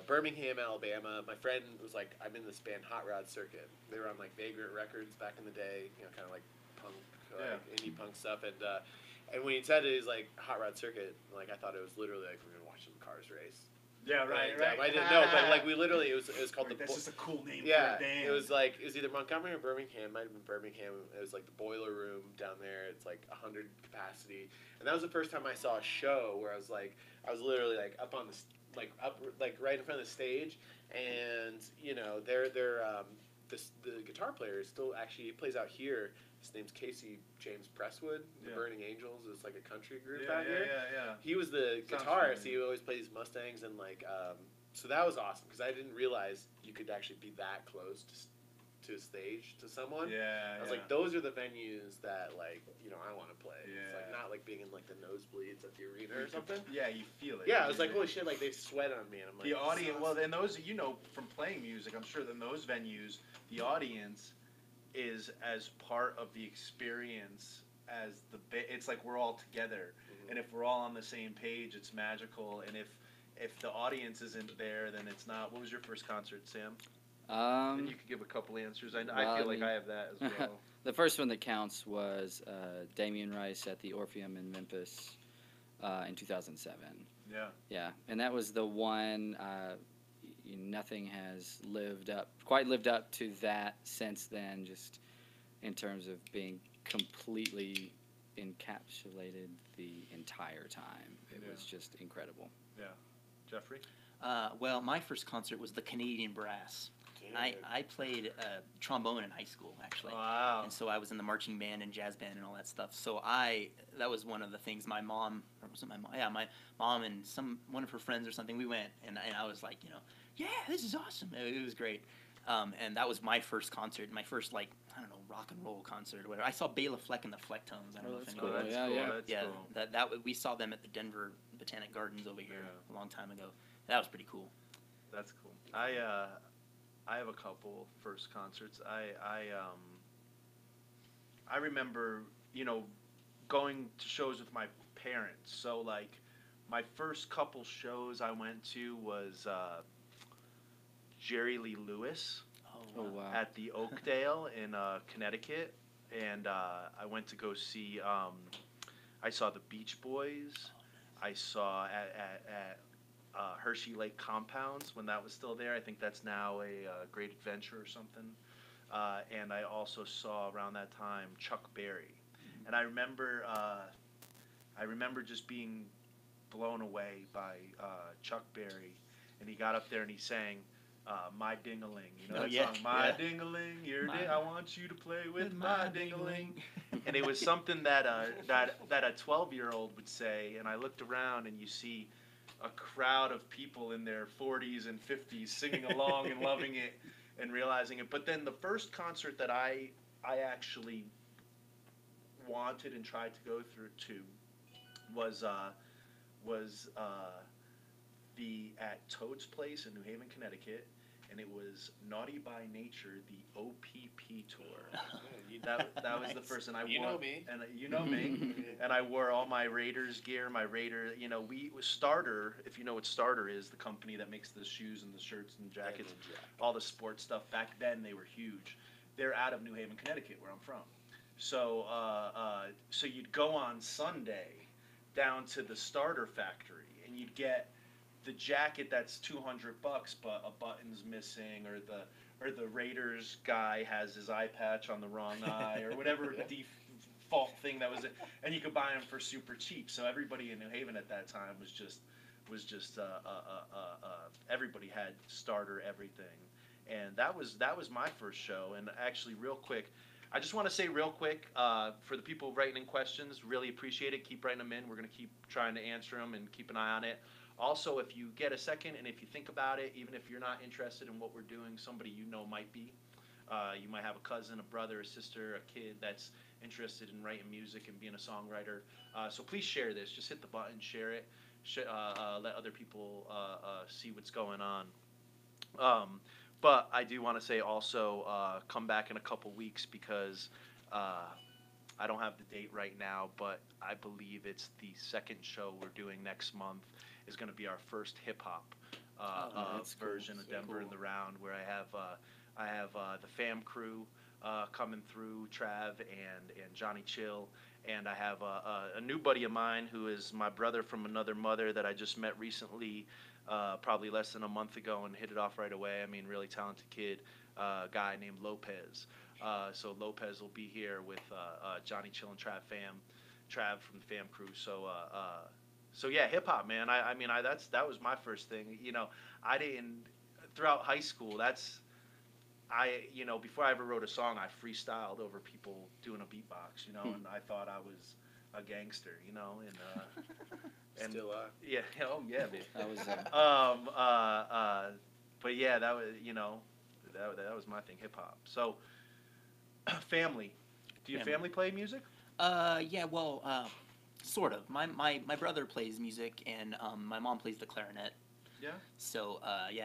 Birmingham, Alabama. My friend was like, I'm in this band Hot Rod Circuit. They were on like Vagrant Records back in the day, you know, kind of like punk, like indie punk stuff. And when he said it, he's like Hot Rod Circuit. Like I thought it was literally like we're gonna watch some cars race. Yeah, right. I didn't know, but like we literally, it was called that's just a cool name yeah, for a band. it was either Montgomery or Birmingham. Might have been Birmingham. It was like the Boiler Room down there. It's like 100 capacity, and that was the first time I saw a show where I was literally like up on the right in front of the stage, and you know the guitar player still actually plays out here. His name's Casey James Presswood. The Burning Angels is like a country group out here. Yeah. He was the guitarist. He always plays Mustangs and like so that was awesome because I didn't realize you could actually be that close to a stage to someone. Yeah. I was like, those are the venues that like I want to play. Yeah. It's like not like being in like the nosebleeds at the arena or something. Yeah, you feel it. Yeah, I was like, holy shit! Like they sweat on me, and I'm like, the audience. Well, and those from playing music, I'm sure that in those venues, the audience is as part of the experience as it's like we're all together, and if we're all on the same page, it's magical. And if the audience isn't there, then it's not. What was your first concert, Sam? And you could give a couple answers. I feel like I have that as well. The first one that counts was Damien Rice at the Orpheum in Memphis in 2007. Yeah. Yeah, and that was the one. Nothing has quite lived up to that since then, just in terms of being completely encapsulated the entire time. It was just incredible. Yeah. Jeffrey? Well, my first concert was the Canadian Brass. I played trombone in high school, actually. Wow. And so I was in the marching band and jazz band and all that stuff. So that was one of the things my mom, or was it my mom? Yeah, my mom and one of her friends or something, we went, and I was like, yeah, this is awesome. It was great. And that was my first concert, my first, like, I don't know, rock and roll concert or whatever. I saw Bela Fleck and the Flecktones. I don't know if cool. anyone That's cool. We saw them at the Denver Botanic Gardens over here a long time ago. That was pretty cool. That's cool. I have a couple first concerts. I remember, going to shows with my parents. So like, my first couple shows I went to was Jerry Lee Lewis at the Oakdale in Connecticut, and I went to go see. I saw the Beach Boys. I saw at Hershey Lake Compounds when that was still there. I think that's now a Great Adventure or something. And I also saw around that time Chuck Berry, and I remember just being blown away by Chuck Berry, and he got up there and he sang "My Ding-a-Ling," that song, "My Ding-a-Ling, I want you to play with my ding-a-ling," and it was something that a 12-year-old would say, and I looked around and you see a crowd of people in their 40s and 50s singing along and loving it and realizing it. But then the first concert that I actually wanted and tried to go through to was at Toad's Place in New Haven, Connecticut, and it was Naughty by Nature, the OPP tour. That was nice. The first, and you know me, and you know me, and I wore all my Raiders gear, we was Starter. If you know what Starter is, the company that makes the shoes and the shirts and jackets, all the sports stuff. Back then, they were huge. They're out of New Haven, Connecticut, where I'm from. So, so you'd go on Sunday down to the Starter factory, and you'd get the jacket that's $200, but a button's missing, or the Raiders guy has his eye patch on the wrong eye, or whatever default thing that was it, and you could buy them for super cheap. So everybody in New Haven at that time was just everybody had Starter everything, and that was my first show. And actually, real quick, I just want to say real quick, for the people writing in questions, really appreciate it. Keep writing them in. We're going to keep trying to answer them and keep an eye on it. Also, if you get a second and if you think about it, even if you're not interested in what we're doing, somebody you know might be. You might have a cousin, a brother, a sister, a kid that's interested in writing music and being a songwriter. So please share this. Just hit the button, share it. Let other people see what's going on. But I do want to say also, come back in a couple weeks because I don't have the date right now, but I believe it's the second show we're doing next month is going to be our first hip hop version of Denver in the Round, where I have the fam crew coming through, Trav and Johnny Chill, and I have a new buddy of mine who is my brother from another mother that I just met recently, probably less than a month ago, and hit it off right away. I mean, really talented kid, guy named Lopez. So Lopez will be here with Johnny Chill and Trav from the fam crew. So yeah, hip hop, man. That was my first thing. You know, I didn't throughout high school. Before I ever wrote a song, I freestyled over people doing a beatbox. You know, and I thought I was a gangster. You know, and Still are. Yeah. Oh yeah, man. That was But yeah, that was that was my thing, hip hop. So, family. Do your family play music? Yeah, well, sort of. My brother plays music, and my mom plays the clarinet. Yeah. So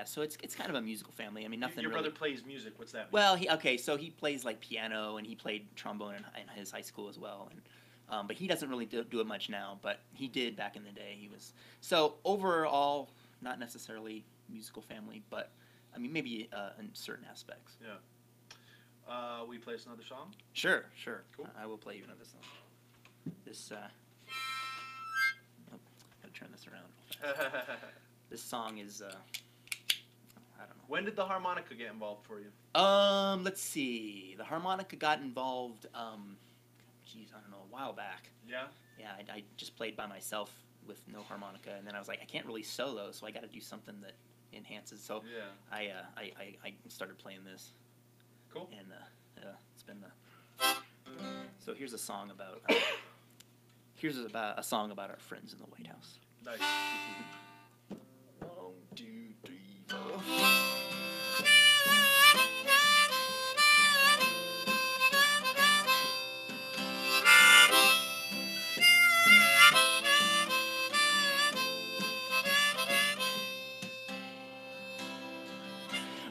so it's kind of a musical family. I mean, nothing. Your really... brother plays music. What's that mean? Well, so he plays like piano, and he played trombone in his high school as well, and but he doesn't really do it much now. But he did back in the day. So overall, not necessarily musical family, but I mean maybe in certain aspects. Yeah. Will you play us another song? Sure. Cool. I will play you another song. This gotta turn this around. This song is I don't know. When did the harmonica get involved for you? Let's see. The harmonica got involved I don't know, a while back. Yeah. Yeah, I just played by myself with no harmonica, and then I was like, I can't really solo, so I got to do something that enhances. So yeah. I started playing this. Cool. And it's been so here's a song about a song about our friends in the White House. Nice. 1, 2, 3, 4.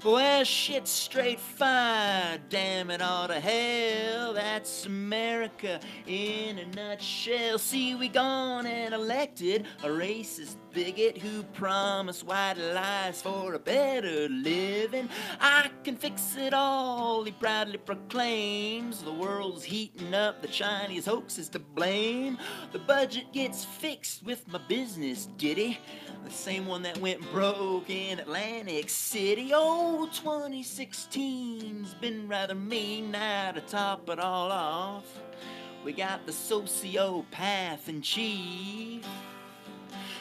Well, shit's straight fire, damn it all to hell. That's America in a nutshell. See, we gone and elected a racist bigot who promised white lies for a better living. I can fix it all, he proudly proclaims. The world's heating up, the Chinese hoax is to blame. The budget gets fixed with my business ditty, the same one that went broke in Atlantic City. Oh, 2016's been rather mean. Now to top it all off, we got the sociopath in chief.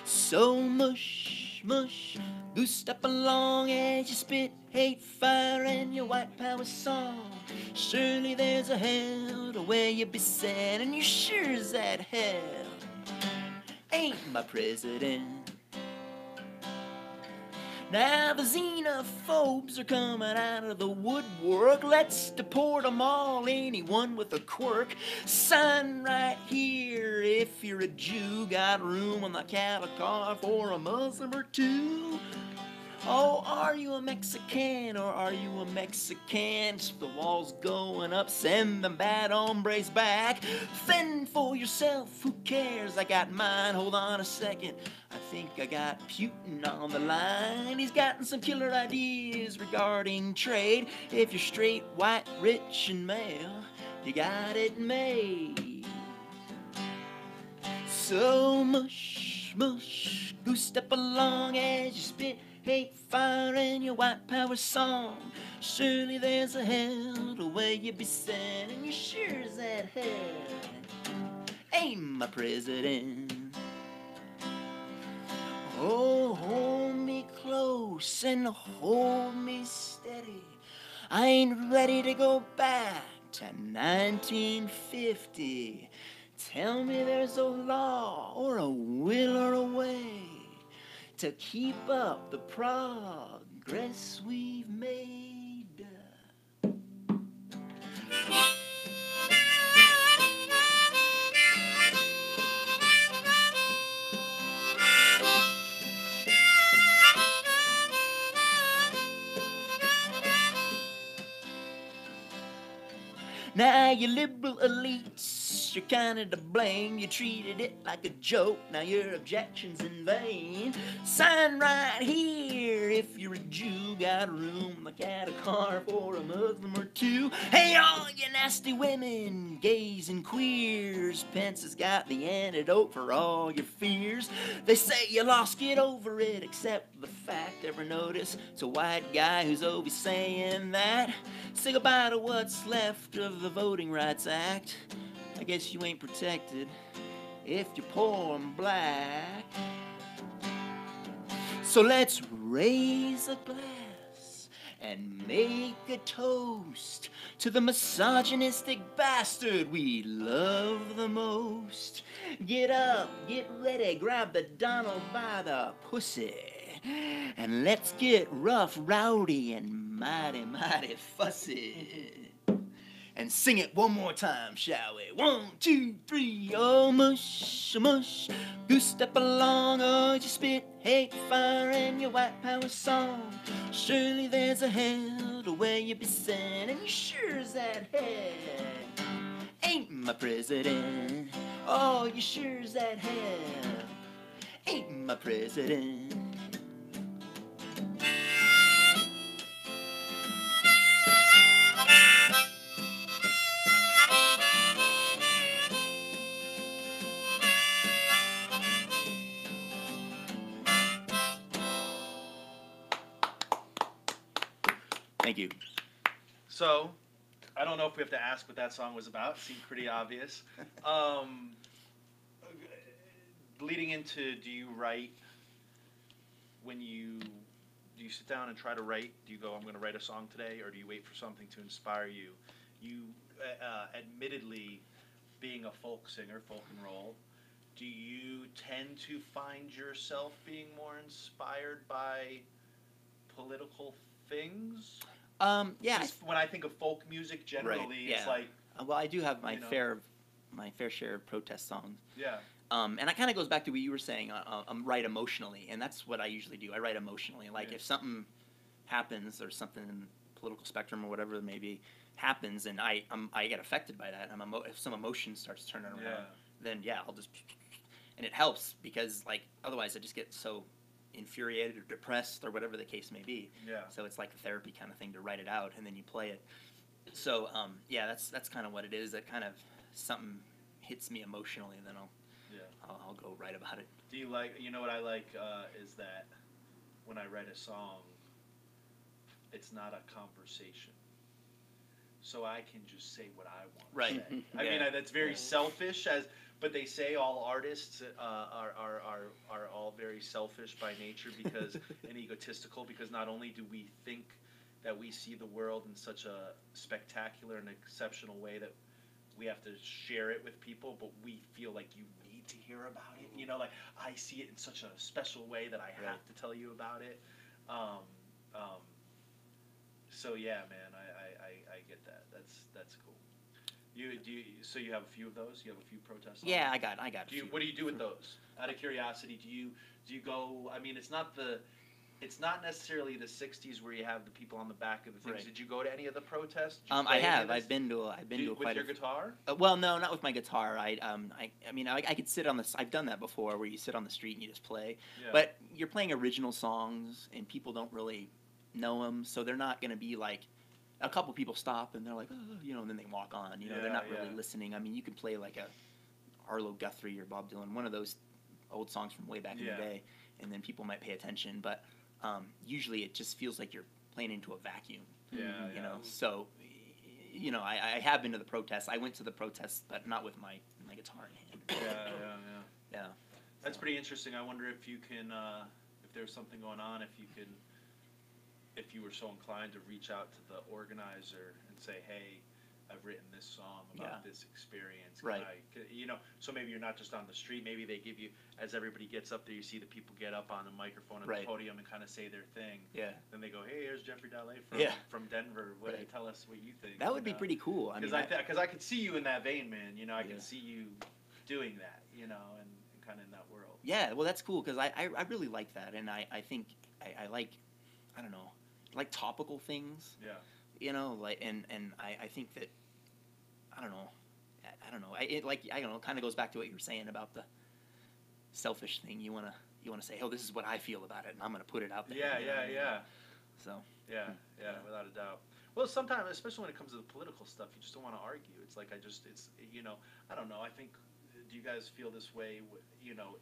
So mush, mush, goosed up along as you spit hate, fire, and your white power song. Surely there's a hell to where you be sad, and you sure as that hell ain't my president. Now the xenophobes are coming out of the woodwork. Let's deport them all, anyone with a quirk. Sign right here if you're a Jew. Got room on the cattle car for a Muslim or two. Oh, are you a Mexican or are you a Mexican? The wall's going up, send them bad hombres back. Fend for yourself, who cares? I got mine, hold on a second. I think I got Putin on the line. He's gotten some killer ideas regarding trade. If you're straight, white, rich, and male, you got it made. So mush, mush, go step along as you spit hate, fire, and your white power song. Surely there's a hell to where you be sent, and you sure as that hell ain't my president. Oh, hold me close and hold me steady. I ain't ready to go back to 1950. Tell me there's a law or a will or a way to keep up the progress we've made. Now you liberal elites guess you're kinda to blame. You treated it like a joke, now your objection's in vain. Sign right here if you're a Jew. Got a room like at a car for a Muslim or two. Hey, all you nasty women, gays and queers, Pence has got the antidote for all your fears. They say you lost, get over it, accept the fact. Ever notice it's a white guy who's always saying that? Say goodbye to what's left of the Voting Rights Act. I guess you ain't protected if you're poor and black. So let's raise a glass and make a toast to the misogynistic bastard we love the most. Get up, get ready, grab the Donald by the pussy, and let's get rough, rowdy, and mighty, mighty fussy. And sing it one more time, shall we? 1, 2, 3, oh mush, goose step along, oh you spit hate, fire, and your white power song. Surely there's a hell to where you be sent, and you sure as that hell ain't my president. Oh, you sure as that hell ain't my president. Thank you. So, I don't know if we have to ask what that song was about. It seemed pretty obvious. Leading into, do you write when do you sit down and try to write? Do you go, I'm going to write a song today, or do you wait for something to inspire you? You, admittedly, being a folk singer, folk and roll, do you tend to find yourself being more inspired by political things? Yeah. Just when I think of folk music generally, right, it's like... Well, I do have my you know. fair share of protest songs. Yeah. And that kind of goes back to what you were saying. Write emotionally, and that's what I usually do. I write emotionally. Like if something happens or something in the political spectrum or whatever it may be happens, and I get affected by that. If some emotion starts turning around, then I'll just, and it helps because like otherwise I just get so infuriated or depressed or whatever the case may be. Yeah. So it's like a therapy kind of thing to write it out, and then you play it. So that's kind of what it is. That kind of something hits me emotionally, and then I'll go write about it. Do you like, you know what I like is that when I write a song, it's not a conversation. So I can just say what I want Right. to say. I mean, that's very selfish, but they say all artists are all very selfish by nature because and egotistical, because not only do we think that we see the world in such a spectacular and exceptional way that we have to share it with people, but we feel like you need to hear about it. You know, like I see it in such a special way that I have to tell you about it. So yeah, man, I get that. That's cool. So you have a few of those? You have a few protests? Yeah, I got a few. What do you do with those? Out of curiosity, do you go? I mean, it's not necessarily the '60s where you have the people on the back of the things. Right. Did you go to any of the protests? I have. I've been to with your guitar. Well, no, not with my guitar. I mean, I could sit on this. I've done that before, where you sit on the street and you just play. Yeah. But you're playing original songs, and people don't really know them, so they're not going to be like. A couple people stop and they're like, oh, you know, and then they walk on. You know, they're not really listening. I mean, you can play like a Arlo Guthrie or Bob Dylan, one of those old songs from way back in the day, and then people might pay attention. But usually it just feels like you're playing into a vacuum. Yeah. You know, so you know, I have been to the protests. I went to the protests, but not with my guitar in hand. Yeah. That's pretty interesting. I wonder if you can, if there's something going on, if you were so inclined to reach out to the organizer and say, hey, I've written this song about this experience. You know, so maybe you're not just on the street. Maybe they give you, as everybody gets up there, you see the people get up on the microphone and the podium and kind of say their thing. Yeah. Then they go, hey, here's Jeffrey Dalle from Denver. Tell us what you think. That would be pretty cool. Because I could see you in that vein, man. You know, I can see you doing that, you know, and kind of in that world. Yeah, well, that's cool because I really like that. And I think I like, I don't know, like topical things. Yeah. You know, like and I think that I don't don't know. I don't know. Kind of goes back to what you were saying about the selfish thing. You wanna say, oh, this is what I feel about it, and I'm gonna put it out there. Yeah. So. Yeah, without a doubt. Well, sometimes, especially when it comes to the political stuff, you just don't want to argue. It's like I don't know. I think, do you guys feel this way?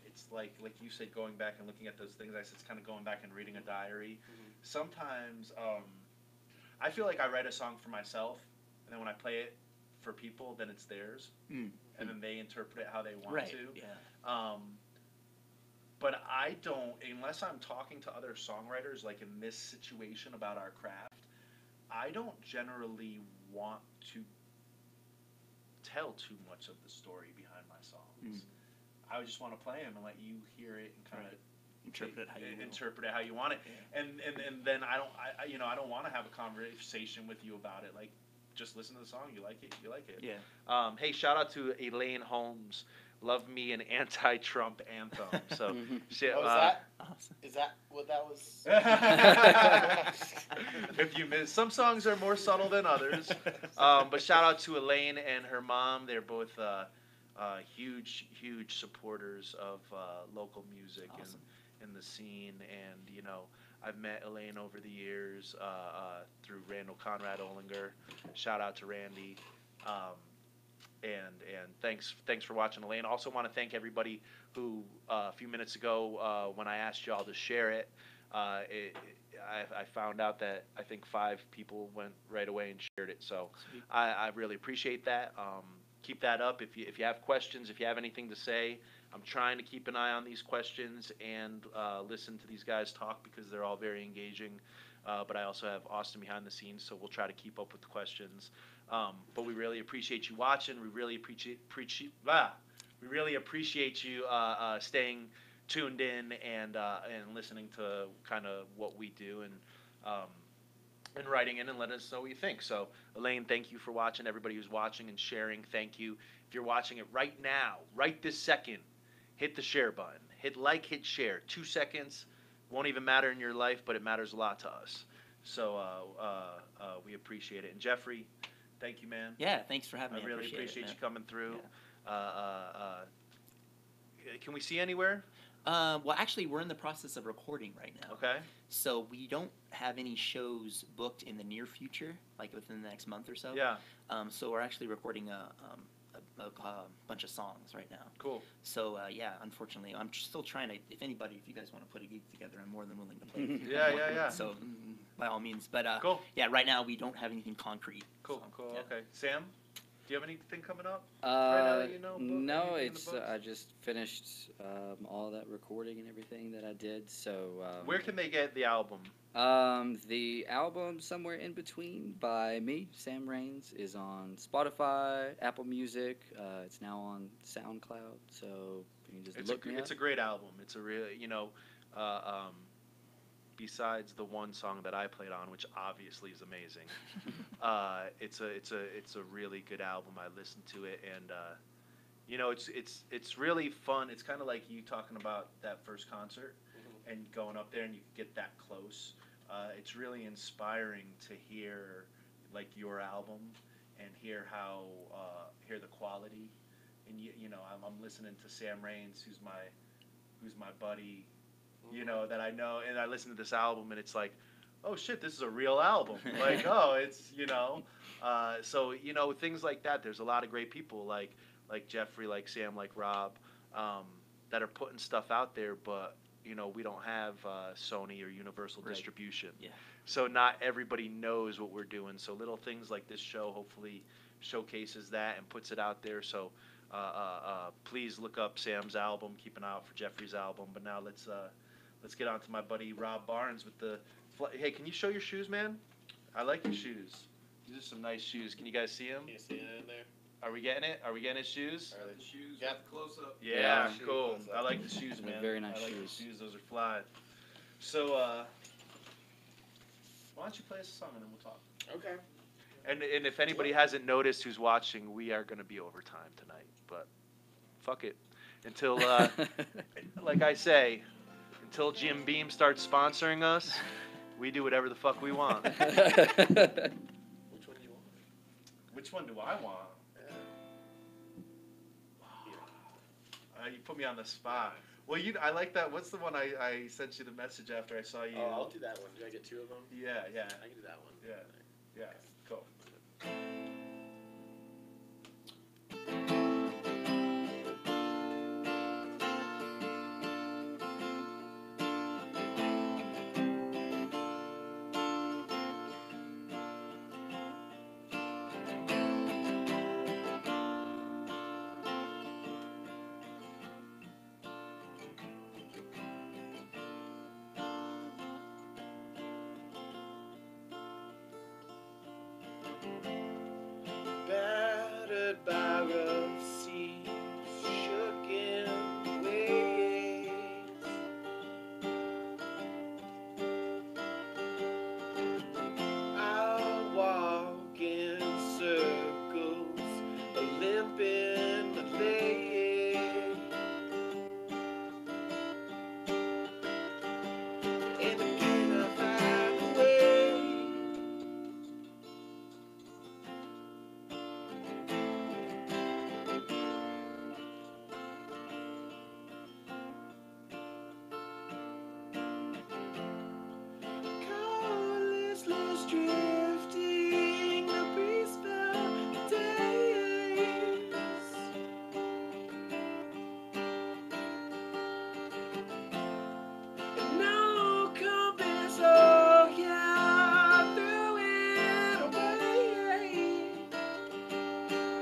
It's like you said, going back and looking at those things. I said it's kind of going back and reading a diary. Mm-hmm. Sometimes I feel like I write a song for myself, and then when I play it for people, then it's theirs, and then they interpret it how they want to. Yeah. But I don't, unless I'm talking to other songwriters, like in this situation about our craft, I don't generally want to tell too much of the story behind my songs. I just want to play them and let you hear it and kind of interpret it how you want it. Yeah. And then I don't want to have a conversation with you about it. Like, just listen to the song. You like it. You like it. Yeah. Hey, shout out to Elaine Holmes. Love Me an Anti-Trump Anthem. So, What was that? Awesome. Is that what that was? If you miss, some songs are more subtle than others. But shout out to Elaine and her mom. They're both huge supporters of local music in the scene. And I've met Elaine over the years through Randall Conrad Olinger. Shout out to Randy. And thanks for watching, Elaine. Also want to thank everybody who a few minutes ago when I asked y'all to share it, I found out that I think 5 people went right away and shared it. So I really appreciate that. Keep that up. If you have questions, if you have anything to say, I'm trying to keep an eye on these questions and listen to these guys talk because they're all very engaging. But I also have Austin behind the scenes, so we'll try to keep up with the questions. But we really appreciate you watching. We really appreciate you staying tuned in and listening to kind of what we do and writing in and letting us know what you think. So, Elaine, thank you for watching. Everybody who's watching and sharing, thank you. If you're watching it right now, right this second, hit the share button. Hit like, hit share. 2 seconds. Won't even matter in your life, but it matters a lot to us. So we appreciate it. And Jeffrey, thank you, man. Yeah, thanks for having me. I really appreciate you coming through. Yeah. Can we see anywhere? Well, actually, we're in the process of recording right now. Okay. So we don't have any shows booked in the near future, like within the next month or so. Yeah. So we're actually recording a bunch of songs right now. Cool. So yeah, unfortunately, I'm still trying to. If you guys want to put a gig together, I'm more than willing to play. With you. Yeah. So by all means, but cool. Yeah, right now we don't have anything concrete. Cool. So, Cool. Yeah. Okay. Sam, do you have anything coming up? Right now that you know, no, anything in the it's books? I just finished all that recording and everything that I did. So where can they get the album? The album Somewhere in Between by me, Sam Raines, is on Spotify, Apple Music. It's now on SoundCloud, so you can just look me up. It's a great album. It's a really, besides the one song that I played on, which obviously is amazing, it's a really good album. I listened to it, and it's really fun. It's kind of like you talking about that first concert and going up there and you get that close. It's really inspiring to hear like your album and hear how hear the quality. And I'm listening to Sam Raines, who's my buddy, that I know, and I listen to this album and it's like, oh shit, this is a real album. Like, oh, it's so things like that. There's a lot of great people like Jeffrey, like Sam, like Rob, that are putting stuff out there, but we don't have Sony or Universal distribution. Yeah. So not everybody knows what we're doing. So little things like this show hopefully showcases that and puts it out there. So please look up Sam's album. Keep an eye out for Jeffrey's album. But now let's get on to my buddy Rob Barnes with the. Hey, can you show your shoes, man? I like your shoes. These are some nice shoes. Can you guys see them? Can you see it in there? Are we getting it? Are we getting his shoes? Are the shoes? Got the close up. Yeah, Yeah. cool. I like the shoes, They're man. very nice I like shoes. the shoes. Those are fly. So, why don't you play us a song and then we'll talk? Okay. And if anybody hasn't noticed who's watching, we are going to be overtime tonight. But fuck it. Until, like I say, until Jim Beam starts sponsoring us, we do whatever the fuck we want. Which one do you want? Which one do I want? Yeah. You put me on the spot. Well, I like that. What's the one I sent you the message after I saw you? Oh, I'll do that one. Do I get two of them? Yeah, yeah. I can do that one. Yeah, yeah. Cool. Battered by rough seas, shook in waves. I'll walk in circles, a limp in my leg. And again I find a way. Listless drifting, the breeze fell days. And no compass, oh yeah, I threw it away.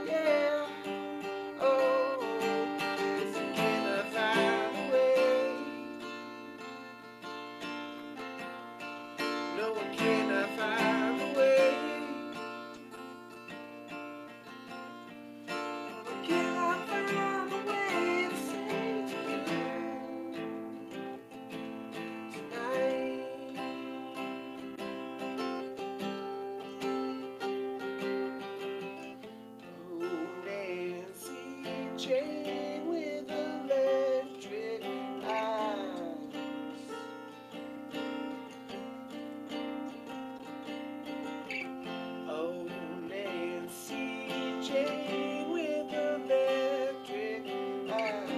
Yeah, oh, 'cause again I found a way. No one can I find a way. No one can I find a way to say to you tonight. Oh, Nancy Jane with electric eyes. Oh, Nancy Jane with electric eyes.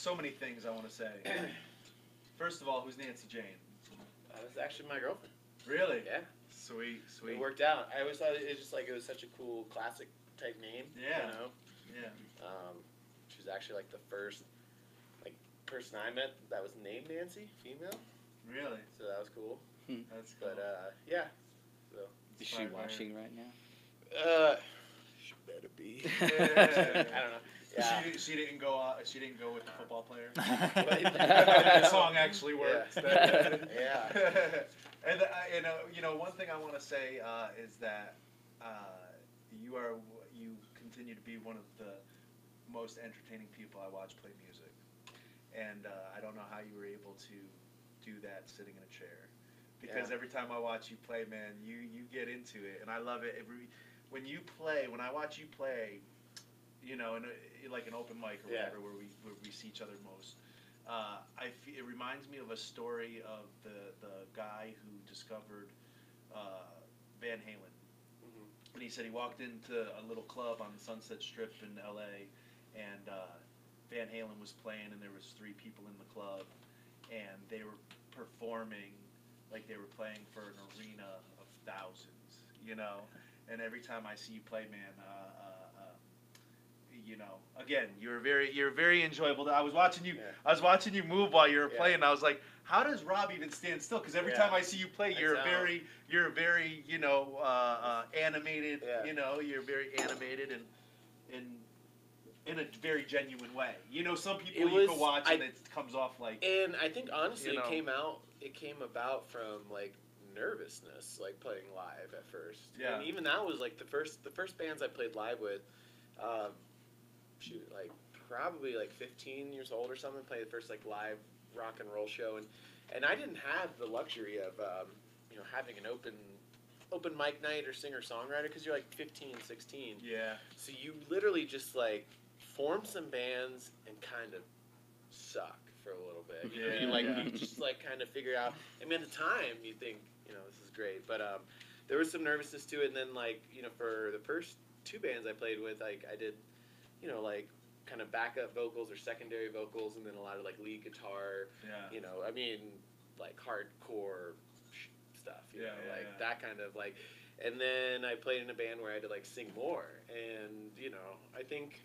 so many things I want to say. First of all, who's Nancy Jane? That was actually my girlfriend. Really? Yeah. Sweet. It worked out. I always thought it was just like it was such a cool classic type name. Yeah. You know. Yeah. She was actually like the first like person I met that was named Nancy, female. Really? So that was cool. That's cool. But yeah. So. Is she watching right now? She better be. Yeah. I don't know. Yeah. She didn't go. She didn't go with the football player. The song actually works. Yeah. And you know, one thing I want to say is that you continue to be one of the most entertaining people I watch play music, and I don't know how you were able to do that sitting in a chair, because every time I watch you play, man, you get into it, and I love it. When I watch you play, you know, like an open mic or whatever, where we see each other most. It reminds me of a story of the guy who discovered Van Halen. Mm-hmm. And he said he walked into a little club on the Sunset Strip in L.A. and Van Halen was playing, and there was 3 people in the club, and they were performing like they were playing for an arena of thousands, you know. And every time I see you play, man, you know, again, you're very enjoyable. I was watching you move while you were playing. And I was like, how does Rob even stand still? Because every time I see you play, you're very, you know, animated. Yeah. You know, you're very animated and in a very genuine way. You know, some people you can watch and it comes off like. And I think honestly, you know, it came about from like nervousness, like playing live at first. Yeah. And even that was like the first bands I played live with. Shoot, like probably like 15 years old or something, played the first like live rock and roll show, and I didn't have the luxury of you know, having an open mic night or singer songwriter, because you're like 15, 16. Yeah. So you literally just like form some bands and kind of suck for a little bit. You know? You like you just like kind of figure out. I mean, at the time you think, you know, this is great, but there was some nervousness to it, and then like, you know, for the first 2 bands I played with, like I did, you know, like kind of backup vocals or secondary vocals, and then a lot of like lead guitar. Yeah. You know, I mean, like hardcore stuff. You know, like that kind of like. And then I played in a band where I had to like sing more, and you know, I think,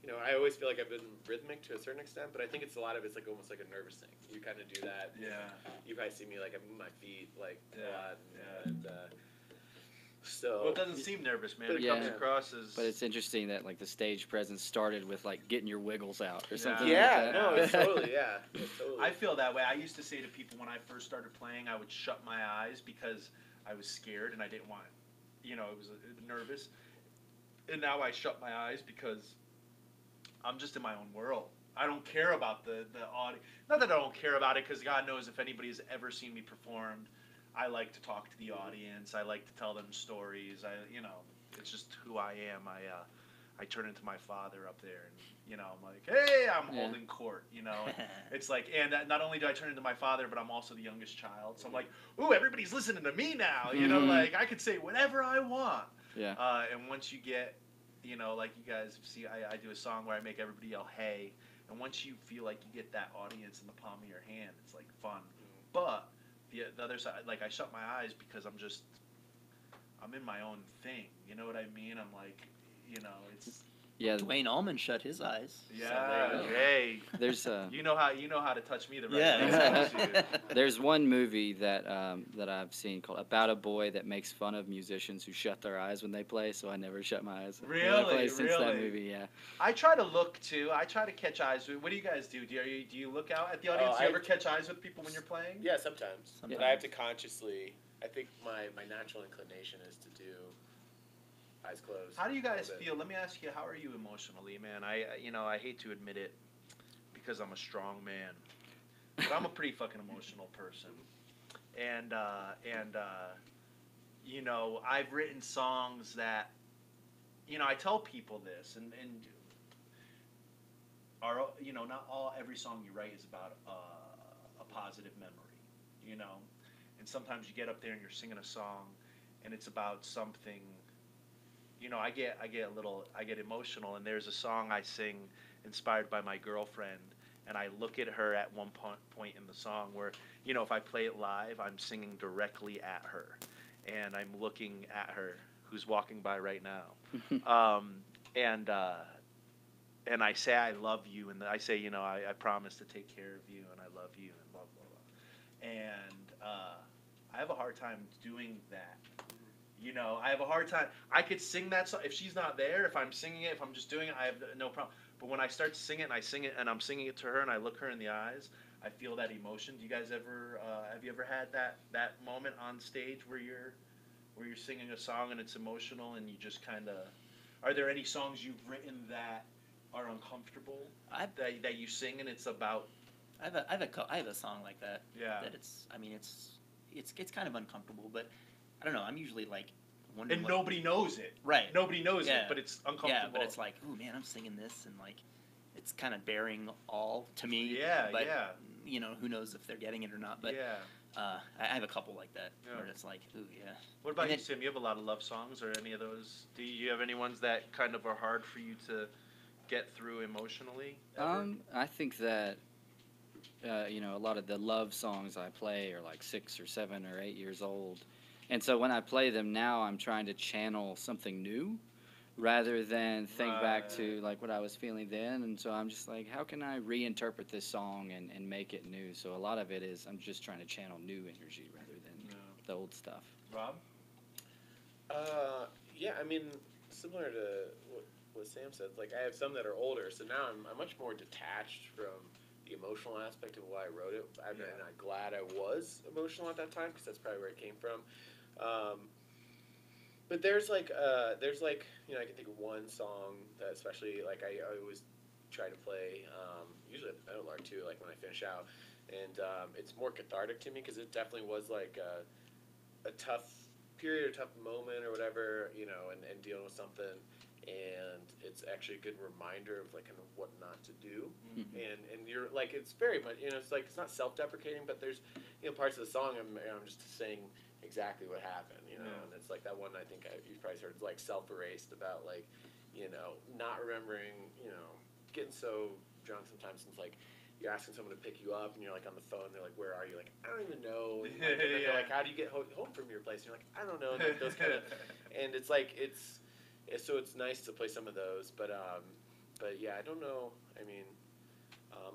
you know, I always feel like I've been rhythmic to a certain extent, but I think it's a lot of it's like almost like a nervous thing. You kind of do that. Yeah. You probably see me like I move my feet like a lot. And, well, it doesn't seem nervous, man. It comes across as. But it's interesting that like the stage presence started with like getting your wiggles out or something. Yeah, like that. no, it's totally, totally. I feel that way. I used to say to people when I first started playing, I would shut my eyes because I was scared and I didn't want, you know, I was nervous. And now I shut my eyes because I'm just in my own world. I don't care about the audience. Not that I don't care about it, because God knows if anybody's ever seen me perform, I like to talk to the audience. I like to tell them stories. You know, it's just who I am. I turn into my father up there, and you know, I'm like, hey, I'm holding court. You know, it's like, and not only do I turn into my father, but I'm also the youngest child. So I'm like, ooh, everybody's listening to me now. You know, like I could say whatever I want. Yeah. And once you get, you know, like you guys see, I do a song where I make everybody yell, hey, and once you feel like you get that audience in the palm of your hand, it's like fun. But the other side, like I shut my eyes because I'm in my own thing. You know what I mean? I'm like, you know, it's. Yeah. Dwayne Allman shut his eyes. Yeah. So hey. There's you know how to touch me the right way. There's one movie that that I've seen called About a Boy that makes fun of musicians who shut their eyes when they play. So I never shut my eyes. Really? Since that movie, yeah. I try to look too. I try to catch eyes. What do you guys do? Do you look out at the audience? Do you ever catch eyes with people when you're playing? Yeah, sometimes. But I have to consciously. I think my natural inclination is to do eyes closed. How do you guys feel? Let me ask you, how are you emotionally, man? I hate to admit it because I'm a strong man, but I'm a pretty fucking emotional person. And you know, I've written songs that, you know, I tell people this, and you know, not every song you write is about a positive memory, you know, and sometimes you get up there and you're singing a song, and it's about something. You know, I get emotional, and there's a song I sing inspired by my girlfriend, and I look at her at one point in the song where, you know, if I play it live, I'm singing directly at her, and I'm looking at her, who's walking by right now, and I say I love you, and I say, you know, I promise to take care of you, and I love you, and blah blah blah, and I have a hard time doing that. You know, I have a hard time. I could sing that song if she's not there. If I'm singing it, if I'm just doing it, I have no problem. But when I start to sing it and I sing it and I'm singing it to her and I look her in the eyes, I feel that emotion. Do you guys ever have you ever had that moment on stage where you're singing a song and it's emotional and you just kind of? Are there any songs you've written that are uncomfortable that you sing and it's about? I have a song like that. Yeah. That it's kind of uncomfortable, but I don't know. I'm usually like wondering. And nobody knows it. Right. Nobody knows it, but it's uncomfortable. Yeah, but it's like, oh man, I'm singing this, and like, it's kind of bearing all to me. Yeah, but, yeah. You know, who knows if they're getting it or not? But yeah. I have a couple like that where it's like, ooh, yeah. What about you, Tim? You have a lot of love songs, or any of those? Do you have any ones that kind of are hard for you to get through emotionally? Ever? I think that. You know, a lot of the love songs I play are like 6 or 7 or 8 years old. And so when I play them now, I'm trying to channel something new rather than think back to like what I was feeling then. And so I'm just like, how can I reinterpret this song and make it new? So a lot of it is I'm just trying to channel new energy rather than the old stuff. Rob? Yeah, I mean, similar to what Sam said, like I have some that are older, so now I'm much more detached from the emotional aspect of why I wrote it. I'm glad I was emotional at that time because that's probably where it came from. But there's like you know, I can think of one song that especially like I always try to play usually at the meadowlark too, like when I finish out, and it's more cathartic to me because it definitely was like a tough period or tough moment or whatever, you know, and dealing with something. And it's actually a good reminder of like kind of what not to do, and you're like it's very much, you know, it's like it's not self-deprecating, but there's, you know, parts of the song I'm just saying exactly what happened, you know, and it's like that one I think you've probably heard like self-erased about like, you know, not remembering, you know, getting so drunk sometimes, and it's like you're asking someone to pick you up and you're like on the phone, they're like, where are you? Like, I don't even know. And, like, and then they're like, how do you get home from your place? And you're like, I don't know. And like, those kind of, and it's like so it's nice to play some of those, but yeah, I don't know. I mean,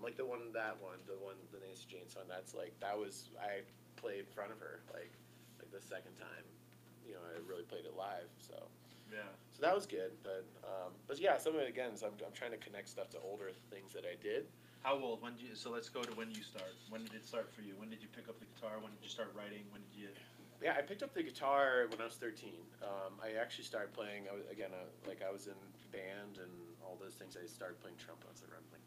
like the Nancy Jane song. That's like I played in front of her like the second time, you know, I really played it live. So yeah, so that was good. But yeah, some of it again is I'm trying to connect stuff to older things that I did. How old? So let's go to when you start. When did it start for you? When did you pick up the guitar? When did you start writing? When did you? Yeah, I picked up the guitar when I was 13. I actually started playing. I was in band and all those things. I started playing trumpet. I was around like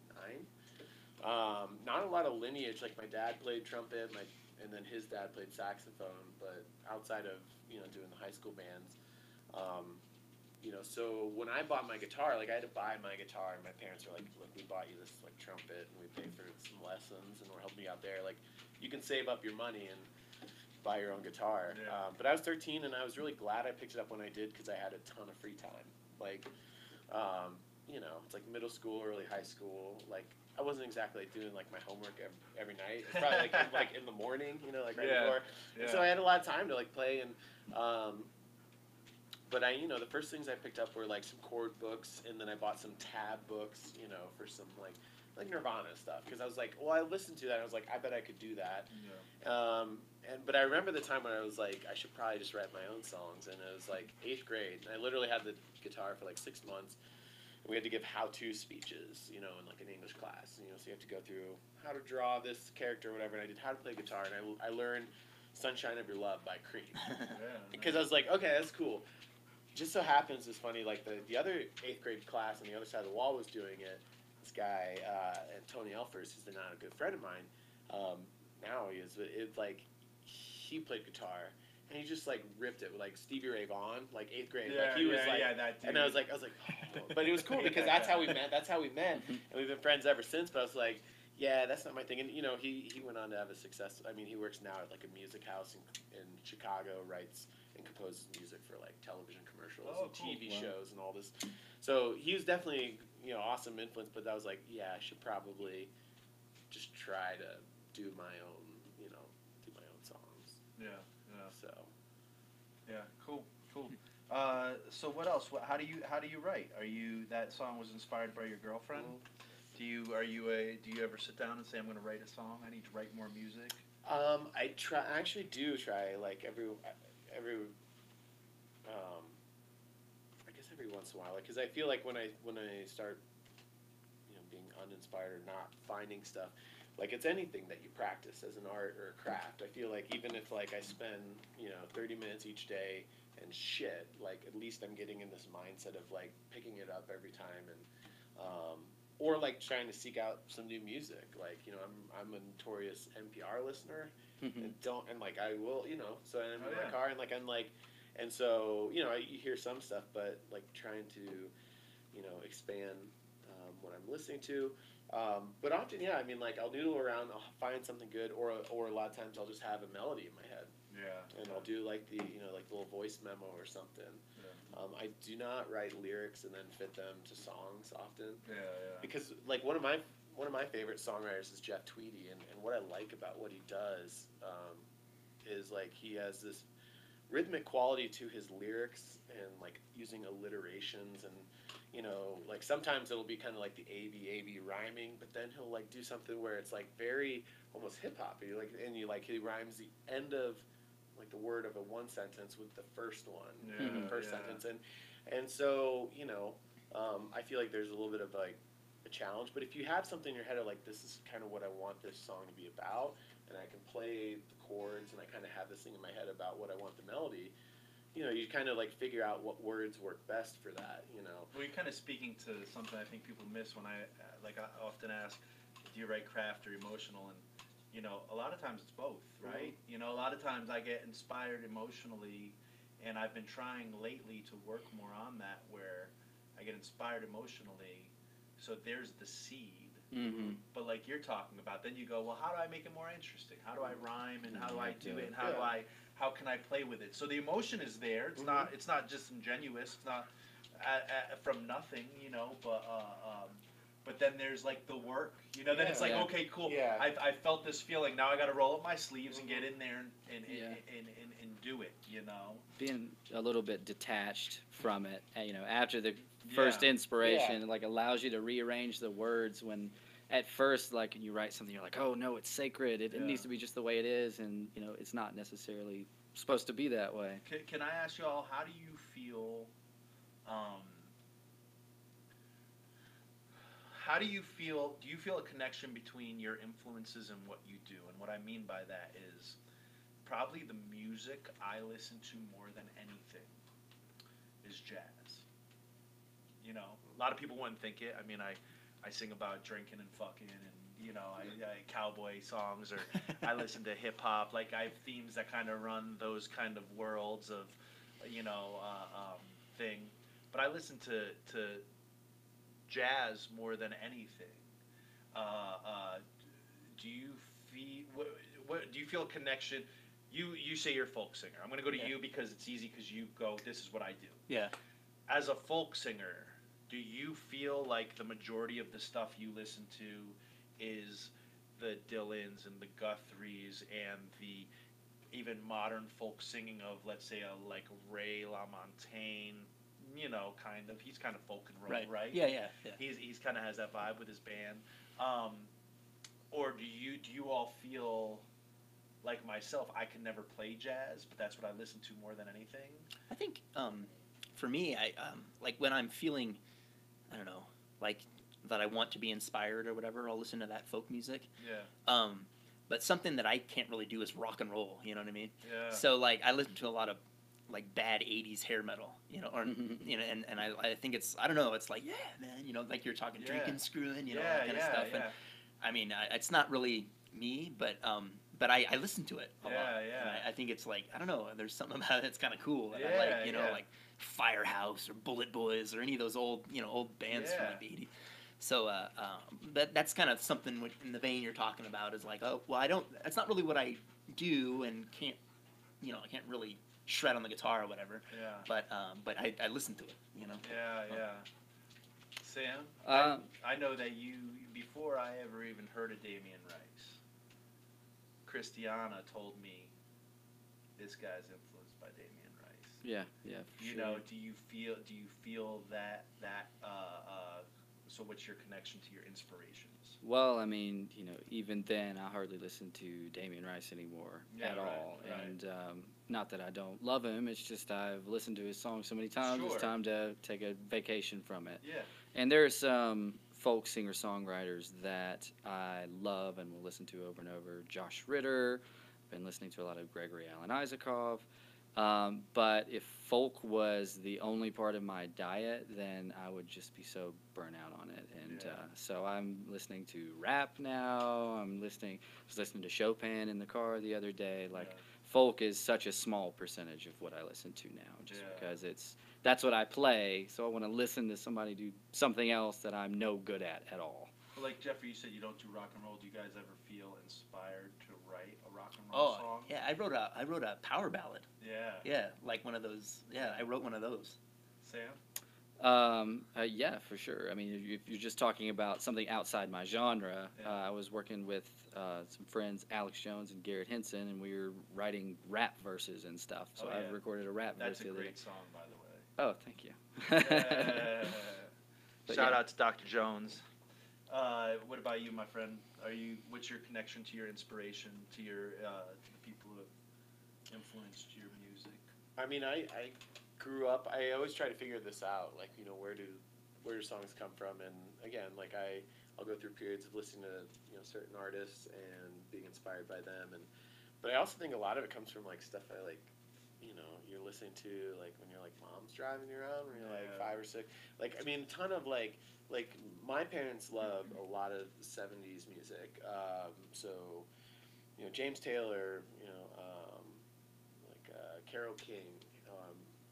9. Not a lot of lineage. Like my dad played trumpet, and then his dad played saxophone. But outside of, you know, doing the high school bands, you know. So when I bought my guitar, like I had to buy my guitar, and my parents were like, "Look, we bought you this like trumpet, and we paid for some lessons, and we're helping you out there. Like, you can save up your money and buy your own guitar." Yeah. But I was 13, and I was really glad I picked it up when I did because I had a ton of free time. Like, you know, it's like middle school, early high school. Like, I wasn't exactly like, doing like my homework every night. It's probably like in the morning, you know, like right before. And so I had a lot of time to like play, and but you know, the first things I picked up were like some chord books, and then I bought some tab books, you know, for some like Nirvana stuff, because I was like, well, I listened to that, and I was like, I bet I could do that. Yeah. But I remember the time when I was like, I should probably just write my own songs, and it was like 8th grade, and I literally had the guitar for like 6 months, and we had to give how-to speeches, you know, in like an English class, you know, so you have to go through how to draw this character or whatever, and I did how to play guitar, and I learned Sunshine of Your Love by Cream, because I was like, okay, that's cool. Just so happens, it's funny, like the other 8th grade class on the other side of the wall was doing it. This guy, and Tony Elfers, who's not a good friend of mine, now he is, but it's like, he played guitar, and he just like ripped it with like Stevie Ray Vaughan, like 8th grade. Yeah, like he was like, that dude. And I was like, oh. But it was cool because that's how we met. And we've been friends ever since. But I was like, yeah, that's not my thing. And you know, he went on to have a success. I mean, he works now at like a music house in Chicago, writes and composes music for like television commercials and TV shows and all this. So he was definitely, you know, awesome influence. But I was like, yeah, I should probably try to do my own, do my own songs. Yeah, yeah. So. Yeah, cool. So what else? How do you write? That song was inspired by your girlfriend? Do you ever sit down and say, I'm going to write a song? I need to write more music. I actually do try, like every I guess every once in a while, because I feel like when I start, being uninspired or not finding stuff, like it's anything that you practice as an art or a craft. I feel like even if like I spend 30 minutes each day and shit, like at least I'm getting in this mindset of like picking it up every time and or like trying to seek out some new music. Like I'm a notorious NPR listener and like I will so I'm in my car and like I'm like and so you hear some stuff, but like trying to expand what I'm listening to. But often, yeah, I mean, like I'll noodle around, I'll find something good, or a lot of times I'll just have a melody in my head. Yeah. And I'll do like the like little voice memo or something. Yeah. I do not write lyrics and then fit them to songs often. Yeah, yeah. Because like one of my favorite songwriters is Jeff Tweedy, and what I like about what he does is like he has this rhythmic quality to his lyrics and like using alliterations and like sometimes it'll be kind of like the A-B rhyming, but then he'll like do something where it's like very almost hip-hoppy, like he rhymes the end of like the word of a one sentence with the first one, the first sentence, and so I feel like there's a little bit of like a challenge, but if you have something in your head of like this is kind of what I want this song to be about, and I can play the chords and I kind of have this thing in my head about what I want the melody. You kind of like figure out what words work best for that, Well, you're kind of speaking to something I think people miss when I often ask, do you write craft or emotional? And, a lot of times it's both, right? A lot of times I get inspired emotionally, and I've been trying lately to work more on that where I get inspired emotionally, so there's the seed. Mm-hmm. But like you're talking about, then you go, well, how do I make it more interesting? How do I rhyme and how do I do it and how can I play with it? So the emotion is there. It's not just ingenuous. It's not from nothing, but then there's like the work, then it's like, okay, cool. Yeah. I felt this feeling. Now I got to roll up my sleeves and get in there and do it, Being a little bit detached from it, after the first inspiration, like allows you to rearrange the words when at first, like, when you write something, you're like, oh, no, it's sacred. It needs to be just the way it is, and, it's not necessarily supposed to be that way. Can I ask you all, how do you feel, do you feel a connection between your influences and what you do? And what I mean by that is probably the music I listen to more than anything is jazz. A lot of people wouldn't think it. I mean, I sing about drinking and fucking and, I cowboy songs, or I listen to hip hop. Like I have themes that kind of run those kind of worlds of, thing. But I listen to jazz more than anything. Do you feel do you feel a connection? You say you're a folk singer. I'm going to go to you because it's easy because you go, this is what I do. Yeah. As a folk singer, do you feel like the majority of the stuff you listen to is the Dylans and the Guthries and the even modern folk singing of, let's say, like Ray LaMontagne, kind of, he's kind of folk and roll, right? Yeah. He's kind of has that vibe with his band. Or do you all feel like myself, I can never play jazz, but that's what I listen to more than anything? I think for me, I like when I'm feeling, I don't know, like that I want to be inspired or whatever, I'll listen to that folk music. Yeah. But something that I can't really do is rock and roll, you know what I mean? Yeah. So like I listen to a lot of like bad 80s hair metal, or and I think it's, I don't know, it's like, yeah, man, like you're talking drinking, screwing, that kind of stuff. Yeah. And I mean, it's not really me, but I listen to it a lot. Yeah. And I think it's like, I don't know, there's something about it that's kind of cool that I like, like Firehouse or Bullet Boys or any of those old bands from like the 80s. So that's kind of something in the vein you're talking about, is like, oh, well, that's not really what I do, and can't really shred on the guitar or whatever. Yeah. But I listen to it, Yeah. Sam, Um, I know that you, before I ever even heard of Damien Rice, Christiana told me this guy's influenced by Damien Rice. yeah, for You sure. know, do you feel that so what's your connection to your inspirations? Well, I mean, even then, I hardly listen to Damien Rice anymore Yeah, at right, all. right. And not that I don't love him, it's just I've listened to his songs so many times, Sure. it's time to take a vacation from it. Yeah. And there are some folk singer-songwriters that I love and will listen to over and over. Josh Ritter, been listening to a lot of Gregory Alan Isakov. But if folk was the only part of my diet, then I would just be so burnt out on it. And Yeah. so I'm listening to rap now. Was listening to Chopin in the car the other day. Like, Yeah. folk is such a small percentage of what I listen to now, just Yeah. because that's what I play. So I want to listen to somebody do something else that I'm no good at all. Well, like Jeffrey, you said you don't do rock and roll. Do you guys ever feel inspired to write a rock and roll Oh, song? yeah, I wrote a power ballad. Yeah. Yeah, like one of those. Yeah, I wrote one of those. Sam? Yeah, for sure. I mean, if you're just talking about something outside my genre, Yeah. I was working with some friends, Alex Jones and Garrett Henson, and we were writing rap verses and stuff. So Oh, yeah. I recorded a rap That's verse a the other day. great song, by the way. Oh, thank you. But Shout yeah. out to Dr. Jones. What about you, my friend? What's your connection to your inspiration, to to the people who have influenced your music? I mean, I grew up. I always try to figure this out. Like, where do songs come from? And again, like I'll go through periods of listening to certain artists and being inspired by them. But I also think a lot of it comes from like stuff I like. You're listening to like when you're like mom's driving you around when you're like Yeah. 5 or 6. Like, I mean, a ton of like my parents love a lot of 70s music. So James Taylor, Carole King,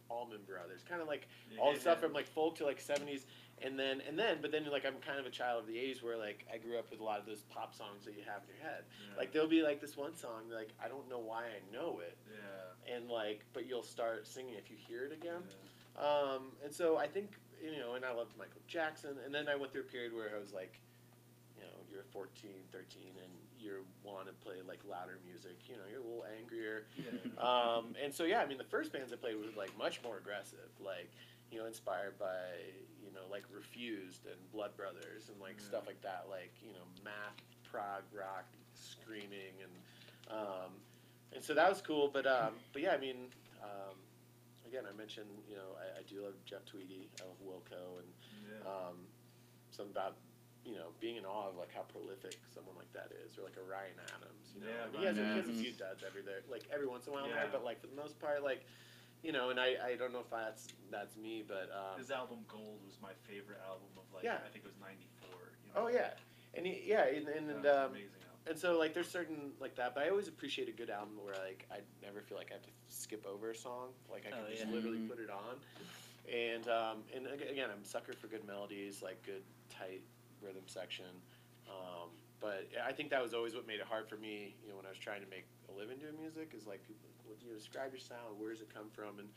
Allman Brothers, kind of like all the stuff from like folk to like 70s, but then like I'm kind of a child of the 80s where like I grew up with a lot of those pop songs that you have in your head. Yeah. Like there'll be like this one song like I don't know why I know it, Yeah. and like but you'll start singing if you hear it again. Yeah. And so I think and I loved Michael Jackson, and then I went through a period where I was like, you're 14, 13, and you want to play like louder music. You're a little angrier. Yeah. And so yeah, I mean the first bands I played were like much more aggressive, like inspired by like Refused and Blood Brothers and like stuff like that, like math, prog rock, screaming, and so that was cool. But yeah, I mean. Again, I mentioned, I do love Jeff Tweedy. I love Wilco, and Yeah. something about, being in awe of like how prolific someone like that is, or like a Ryan Adams. Yeah, he has Ryan a Adams. few duds every once in a while, Yeah. but like for the most part, like, and I don't know if that's me, but His album Gold was my favorite album of like Yeah. I think it was '94. oh yeah, and That was an amazing album. and so like there's certain like that, but I always appreciate a good album where like I never feel like I have to skip over a song, like I can Oh, just yeah. literally Mhm. put it on, and again I'm a sucker for good melodies, like good tight rhythm section, but I think that was always what made it hard for me, when I was trying to make a living doing music, is like people, what do you describe your sound, where does it come from, and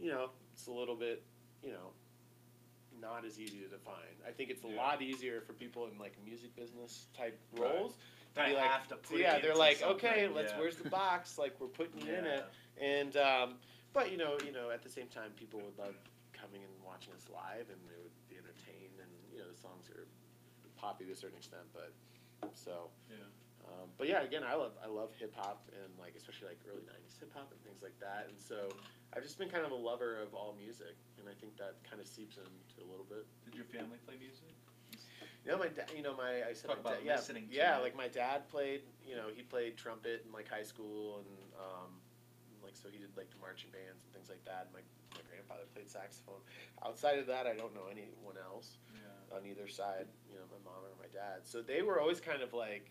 it's a little bit, not as easy to define. I think it's a Yeah. lot easier for people in like music business type Right. roles. They Be like, have to put yeah, it they're into like, something, okay, yeah. where's the box? Like we're putting you in it, Yeah. and but at the same time, people would love coming and watching us live, and they would be entertained, and the songs are poppy to a certain extent, but so. Yeah. But yeah, again, I love hip hop, and like especially like early '90s hip hop and things like that, and so I've just been kind of a lover of all music, and I think that kind of seeps into a little bit. Did your family play music? My dad, I said Talk my about dad, yeah, listening to yeah, it. like my dad played, he played trumpet in like high school, and like so he did like the marching bands and things like that. My grandfather played saxophone. Outside of that, I don't know anyone else Yeah. on either side, my mom or my dad. So they were always kind of like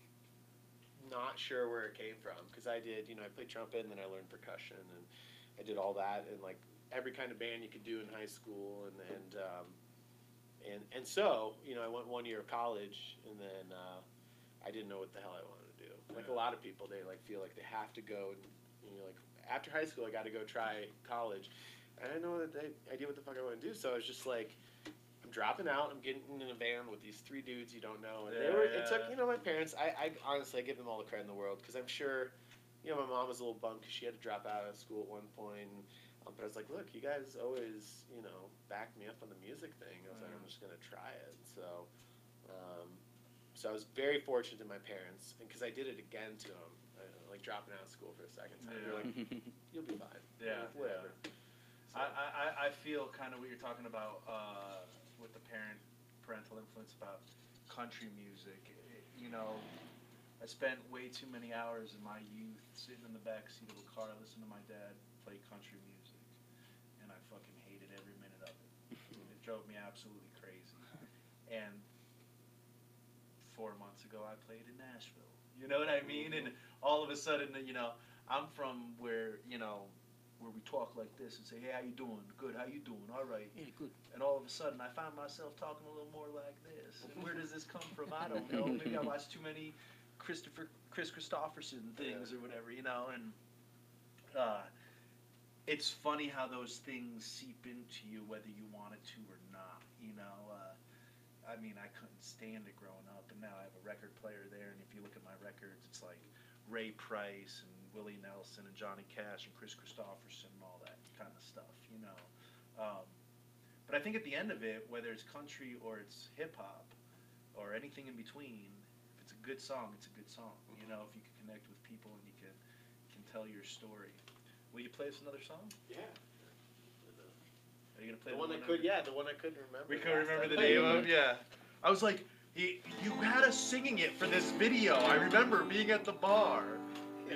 not sure where it came from, because I did, I played trumpet, and then I learned percussion, and I did all that, and like every kind of band you could do in high school, and so I went 1 year of college, and then I didn't know what the hell I wanted to do. Like a lot of people, they like feel like they have to go, and like after high school, I got to go try college, and I didn't know idea what the fuck I want to do. So I was just like, I'm dropping out. I'm getting in a van with these 3 dudes you don't know. And Yeah, it took, my parents, I honestly, I give them all the credit in the world, because I'm sure, my mom was a little bummed because she had to drop out of school at one point. But I was like, look, you guys always, backed me up on the music thing. I was like, I'm just going to try it. So, so I was very fortunate to my parents, because I did it again to them, like dropping out of school for a second time. They're like, you'll be fine. Yeah, whatever. So. I feel kind of what you're talking about with the parental influence about country music. I spent way too many hours in my youth sitting in the back seat of a car listening to my dad play country music, and I fucking hated every minute of it. It drove me absolutely crazy. And 4 months ago, I played in Nashville. You know what I mean? And all of a sudden, I'm from where we talk like this and say, hey, how you doing? Good, how you doing? All right. Yeah, good. And all of a sudden, I find myself talking a little more like this. And where does this come from? I don't know. Maybe I watched too many Chris Christopherson things or whatever, and it's funny how those things seep into you whether you wanted to or not, I mean, I couldn't stand it growing up, and now I have a record player there, and if you look at my records, it's like Ray Price and Willie Nelson and Johnny Cash and Chris Christopherson and all that kind of stuff, But I think at the end of it, whether it's country or it's hip-hop or anything in between, if it's a good song, it's a good song. If you can connect with people and you can tell your story. Will you play us another song? Yeah. Are you going to play the one I could? Yeah, the one I couldn't remember. We couldn't remember the name of. Yeah. I was like, you had us singing it for this video. I remember being at the bar.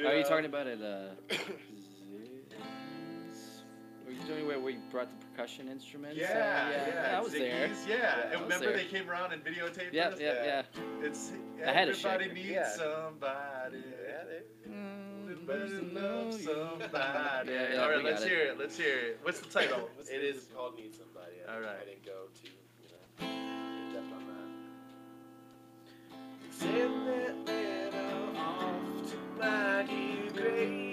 Are you talking about it? Were you doing where you brought the percussion instruments? Yeah. I was there. Yeah. And remember there. they came around and videotaped Yeah, us? yeah. It's I had a everybody shaker. needs somebody. Everybody loves somebody. Yeah, All right, we let's got hear it. Let's hear it. What's the title? It is called Need Somebody. All right. I didn't go too, in depth on that. Send that letter off to my dear Grace.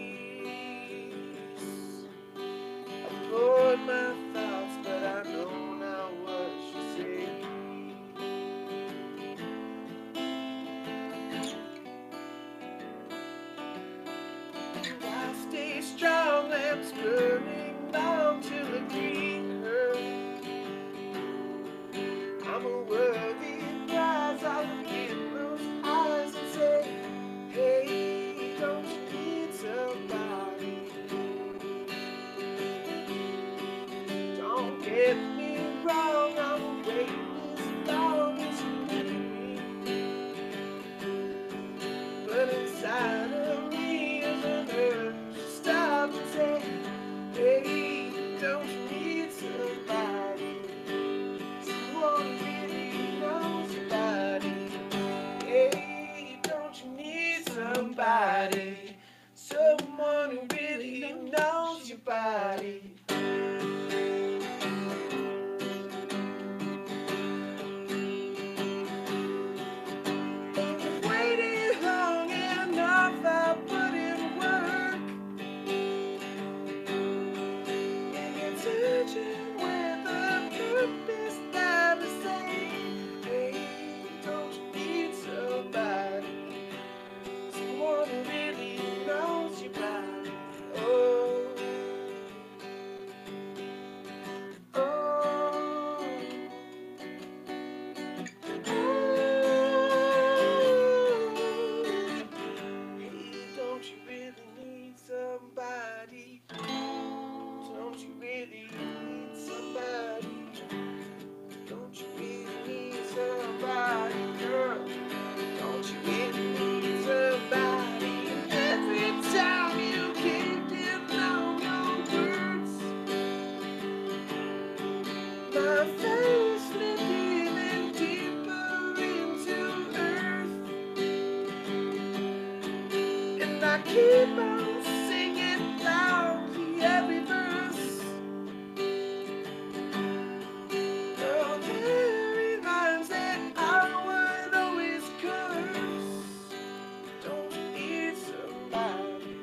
I poured my thoughts, but I know now what she said. I stay strong, lamps burning long till I greet her. I'm a worthy prize. I'll look in those eyes and say, hey, don't you need somebody? Don't get me wrong, I'm waiting as long as you need me. But inside of me is an urge to stop and say, hey, don't you need somebody? Someone really knows your body. Hey, don't you need somebody? Someone who really knows your body. I've waited long enough, I'll put in work. It's urgent with a purpose that I say, hey, don't you need somebody? Someone who really knows your body. Oh, oh, hey, don't you really need somebody? Don't you really need somebody? Don't you really need somebody, girl? Don't you really need somebody? And every time you keep getting on your words, my face slipped even deeper into earth, and I keep on singing loudly every verse. Oh, there rhymes that I would always curse. Don't you need somebody?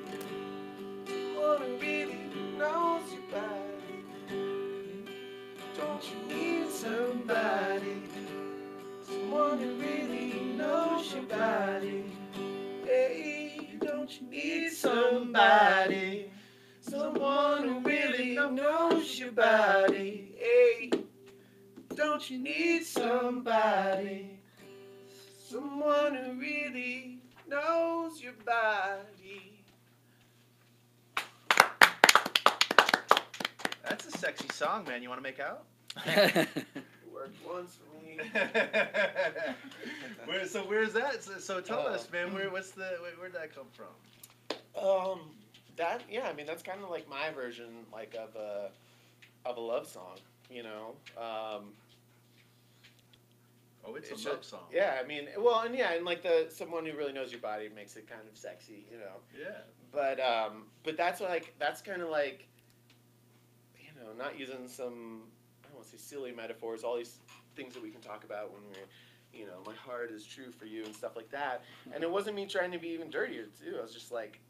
Someone who really knows your body. Don't you need somebody? somebody, someone who really knows your body. Hey, don't you need somebody, someone who really knows your body? That's a sexy song, man. You want to make out? It worked once for me. Where's that? So tell us, man. Where'd that come from? I mean, that's kind of like my version, like of a love song, you know. It's a love song. Yeah, I mean, and like someone who really knows your body makes it kind of sexy, you know. Yeah. But that's kind of like, you know, not using some, I don't want to say silly metaphors, all these things that we can talk about when we're, you know, my heart is true for you and stuff like that. And it wasn't me trying to be even dirtier too. I was just like,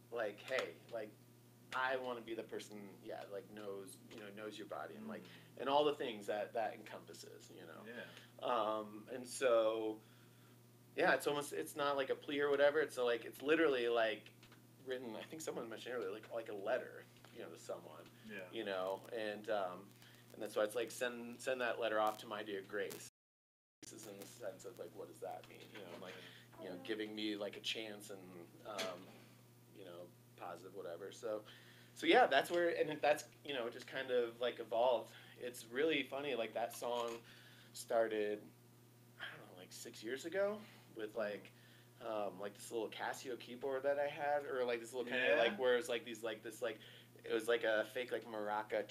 hey, like, I want to be the person, knows your body and like, and all the things that encompasses, you know. Yeah. And so, yeah, it's not like a plea or whatever. It's literally like written. I think someone mentioned earlier, like a letter, you know, to someone. Yeah. You know, and that's why it's like send that letter off to my dear Grace. This is in the sense of like, what does that mean? You know, like, you know, giving me like a chance and you know, positive whatever. So yeah, that's where, and that's, you know, just kind of like evolved. It's really funny, like that song started, I don't know, like 6 years ago with like this little Casio keyboard that I had, or like this little kind of like where it's like these like this like it was like a fake like maraca,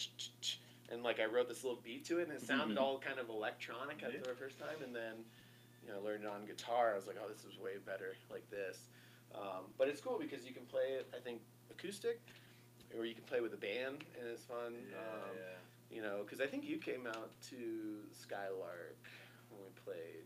and like I wrote this little beat to it, and it sounded all kind of electronic at the first time, and then, you know, learned it on guitar. I was like, oh, this is way better like this. But it's cool because you can play it, I think, acoustic, or you can play with a band, and it's fun. You know, because I think you came out to Skylark when we played.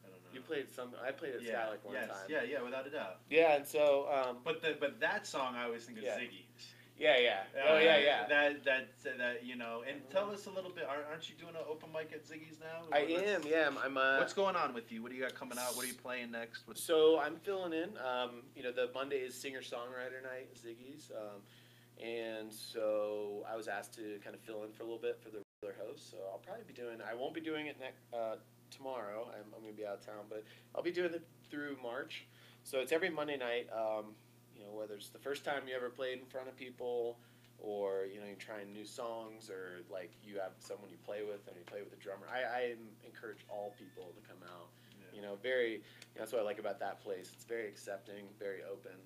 I don't know. You played I played at Skylark one time. Yeah, without a doubt. Yeah, and so. But that song I always think of Ziggy's. Yeah. Oh yeah. That you know, and tell us a little bit. Aren't you doing an open mic at Ziggy's now? I am. Yeah, I'm. What's going on with you? What do you got coming out? What are you playing next? So I'm filling in. You know, the Monday is singer-songwriter night at Ziggy's. And so I was asked to kind of fill in for a little bit for the regular host. So I'll probably be doing. I won't be doing it tomorrow. I'm going to be out of town, but I'll be doing it through March. So it's every Monday night. You know, whether it's the first time you ever played in front of people, or, you know, you're trying new songs, or like you have someone you play with and you play with a drummer. I encourage all people to come out. Yeah. You know, that's what I like about that place. It's very accepting, very open.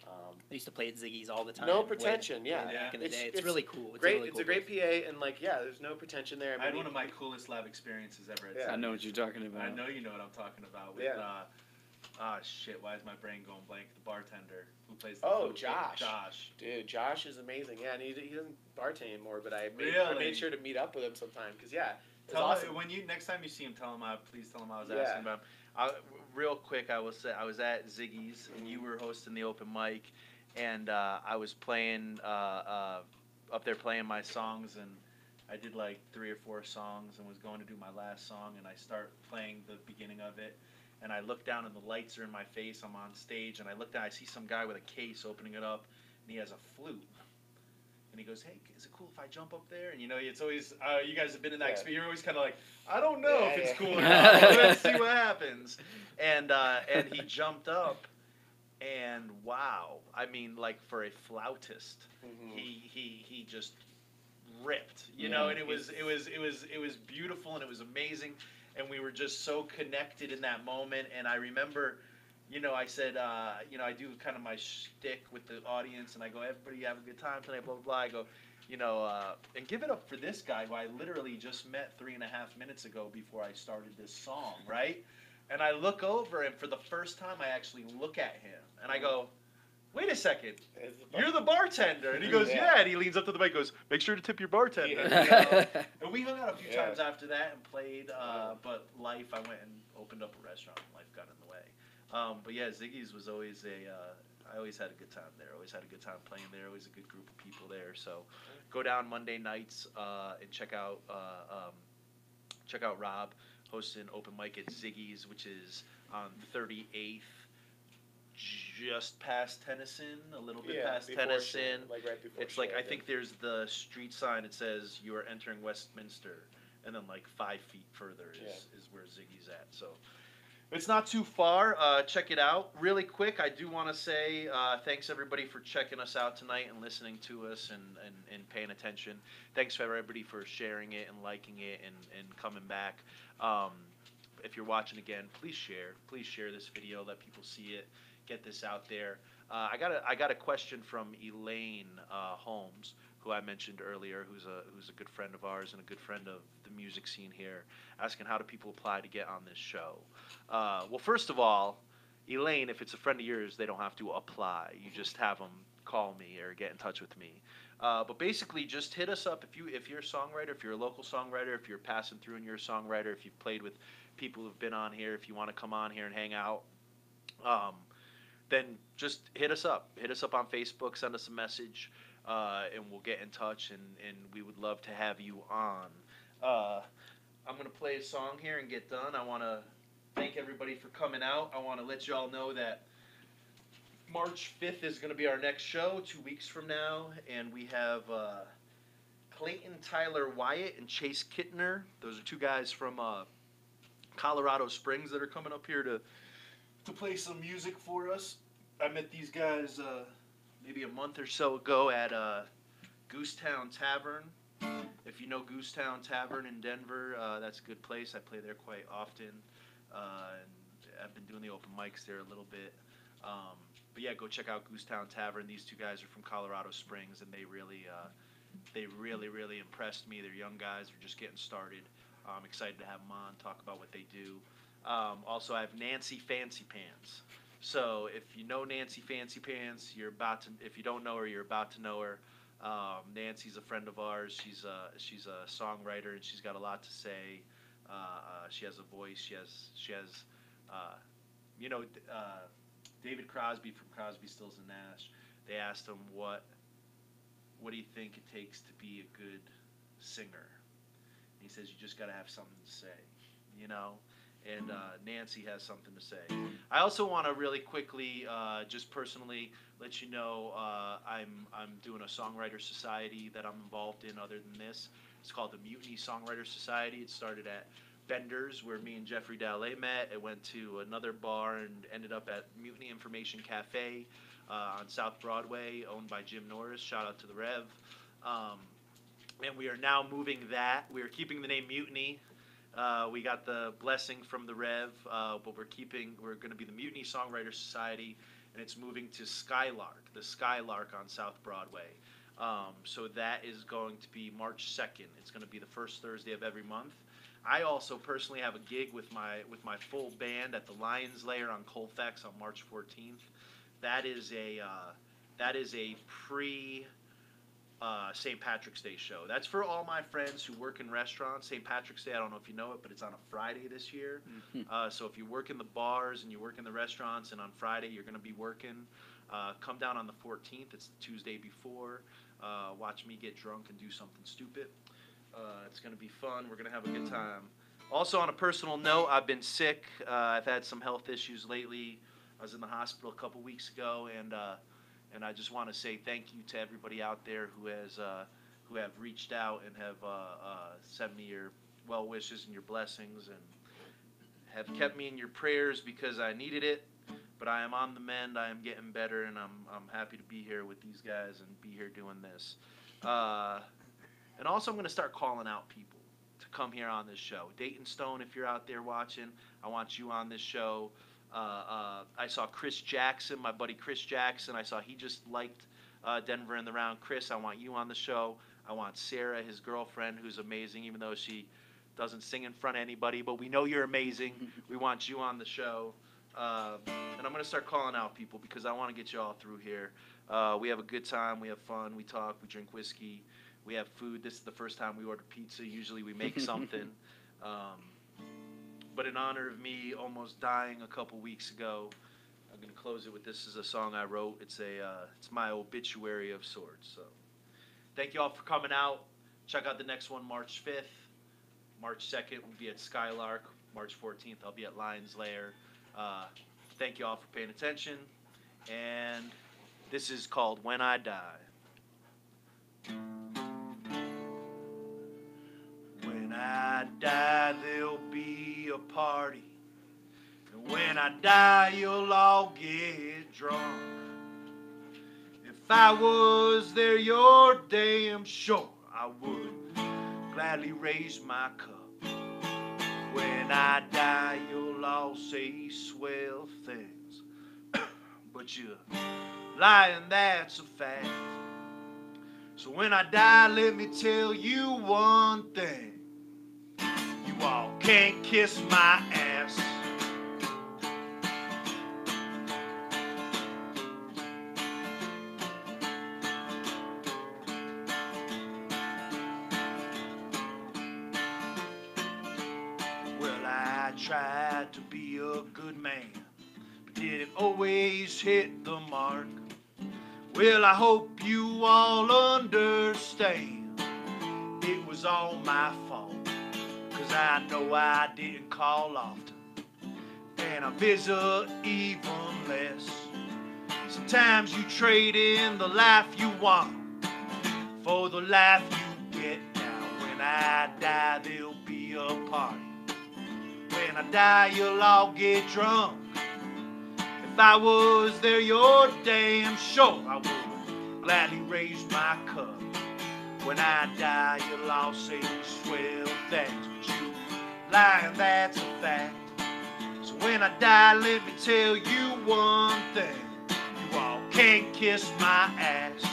I used to play at Ziggy's all the time. No pretension, Back in the day. It's really cool. It's a great PA, and like, there's no pretension there. I had one of my coolest live experiences ever at Ziggy's. I know what you're talking about. I know you know what I'm talking about. With, shit, why is my brain going blank? The bartender who plays the flute. Josh. Dude, Josh is amazing. Yeah, and he doesn't bartend anymore, but I made sure to meet up with him sometime, because, awesome. When next time you see him, please tell him I was asking about him. Real quick, I will say, I was at Ziggy's, and you were hosting the open mic, and I was playing, up there playing my songs, and I did like 3 or 4 songs and was going to do my last song, and I start playing the beginning of it, and I look down and the lights are in my face. I'm on stage, and I look down, I see some guy with a case opening it up, and he has a flute. And he goes, hey, is it cool if I jump up there? And, you know, it's always, you guys have been in that experience. You're always kind of like, I don't know if it's cool or not. Let's see what happens. And he jumped up, and wow. I mean, like, for a flautist, he just ripped, you know, and it was beautiful, and it was amazing. And we were just so connected in that moment. And I remember, you know, I said, you know, I do kind of my shtick with the audience, and I go, everybody have a good time tonight, blah, blah, blah. I go, you know, and give it up for this guy who I literally just met 3.5 minutes ago before I started this song, right? And I look over, and for the first time, I actually look at him, and I go, wait a second, you're the bartender. And he goes, yeah. And he leans up to the mic and goes, make sure to tip your bartender. You know? And we hung out a few times after that and played, but life, I went and opened up a restaurant, and life got in the way. But yeah, Ziggy's was always I always had a good time there. Always had a good time playing there. Always a good group of people there. So go down Monday nights and check out Rob hosting open mic at Ziggy's, which is on 38th just past Tennyson, a little bit Yeah, past before Tennyson. like right before. It's like I Sheridan. think there's the street sign. It says you are entering Westminster, and then like 5 feet further is where Ziggy's at. So it's not too far. Check it out. Really quick, I do want to say thanks everybody for checking us out tonight and listening to us and paying attention. Thanks for everybody for sharing it and liking it and coming back. If you're watching again, please share. Please share this video. Let people see it. Get this out there. I got a question from Elaine Holmes, who I mentioned earlier, who's a good friend of ours and a good friend of the music scene here, asking how do people apply to get on this show. Well, first of all, Elaine, if it's a friend of yours, they don't have to apply. You just have them call me or get in touch with me. But basically, just hit us up if you're a songwriter, if you're a local songwriter, if you're passing through and you're a songwriter, if you've played with people who've been on here, if you want to come on here and hang out. Then just hit us up. Hit us up on Facebook, send us a message, and we'll get in touch, and we would love to have you on. I'm going to play a song here and get done. I want to thank everybody for coming out. I want to let you all know that March 5th is going to be our next show, 2 weeks from now, and we have Clayton Tyler Wyatt and Chase Kittner. Those are two guys from Colorado Springs that are coming up here to play some music for us. I met these guys maybe a month or so ago at Goosetown Tavern. If you know Goosetown Tavern in Denver, that's a good place. I play there quite often, and I've been doing the open mics there a little bit. But yeah, go check out Goosetown Tavern. These two guys are from Colorado Springs, and they really impressed me. They're young guys. They're just getting started. I'm excited to have them on, talk about what they do. Also, I have Nancy Fancy Pants. So if you know Nancy Fancy Pants, if you don't know her, you're about to know her. Nancy's a friend of ours. She's a songwriter, and she's got a lot to say. She has a voice. She has David Crosby from Crosby, Stills and Nash. They asked him what do you think it takes to be a good singer? And he says you just got to have something to say, you know. And Nancy has something to say. I also want to really quickly, just personally, let you know I'm doing a songwriter society that I'm involved in. Other than this, it's called the Mutiny Songwriter Society. It started at Bender's, where me and Jeffrey Dallet met. It went to another bar and ended up at Mutiny Information Cafe on South Broadway, owned by Jim Norris. Shout out to the Rev. And we are now moving that. We are keeping the name Mutiny. We got the blessing from the Rev, but we're going to be the Mutiny Songwriter Society, and it's moving to Skylark, the Skylark on South Broadway. So that is going to be March 2nd. It's going to be the first Thursday of every month. I also personally have a gig with my full band at the Lions Lair on Colfax on March 14th. That is a pre St. Patrick's Day show. That's for all my friends who work in restaurants. St. Patrick's Day, I don't know if you know it, but it's on a Friday this year. So if you work in the bars and you work in the restaurants, and on Friday you're going to be working, come down on the 14th. It's the Tuesday before. Watch me get drunk and do something stupid. It's going to be fun. We're going to have a good time. Also, on a personal note, I've been sick. I've had some health issues lately. I was in the hospital a couple weeks ago, and I just want to say thank you to everybody out there who have reached out and have sent me your well wishes and your blessings and have kept me in your prayers because I needed it. But I am on the mend. I am getting better, and I'm happy to be here with these guys and be here doing this. And also, I'm going to start calling out people to come here on this show. Dayton Stone, if you're out there watching, I want you on this show. I saw Chris Jackson, my buddy Chris Jackson. I saw he just liked Denver in the Round. Chris, I want you on the show. I want Sarah, his girlfriend, who's amazing, even though she doesn't sing in front of anybody. But we know you're amazing. We want you on the show. And I'm going to start calling out people because I want to get you all through here. We have a good time. We have fun. We talk. We drink whiskey. We have food. This is the first time we order pizza. Usually we make something. But in honor of me almost dying a couple weeks ago, I'm going to close it with this is a song I wrote. It's my obituary of sorts. So thank you all for coming out. Check out the next one March 5th. March 2nd we'll be at Skylark. March 14th I'll be at Lions Lair. Thank you all for paying attention. And this is called When I Die. When I die, there'll be a party. And when I die, you'll all get drunk. If I was there, you're damn sure I would gladly raise my cup. When I die, you'll all say swell things. But you're lying, that's a fact. So when I die, let me tell you one thing. You all can't kiss my ass. Well, I tried to be a good man, but didn't always hit the mark. Well, I hope you all understand it was all my fault, 'cause I know I didn't call often, and I visit even less. Sometimes you trade in the life you want for the life you get now. When I die, there'll be a party. When I die, you'll all get drunk. If I was there, you're damn sure I would gladly raise my cup. When I die, you'll all say swell things, but you lying, that's a fact. So when I die, let me tell you one thing. You all can't kiss my ass.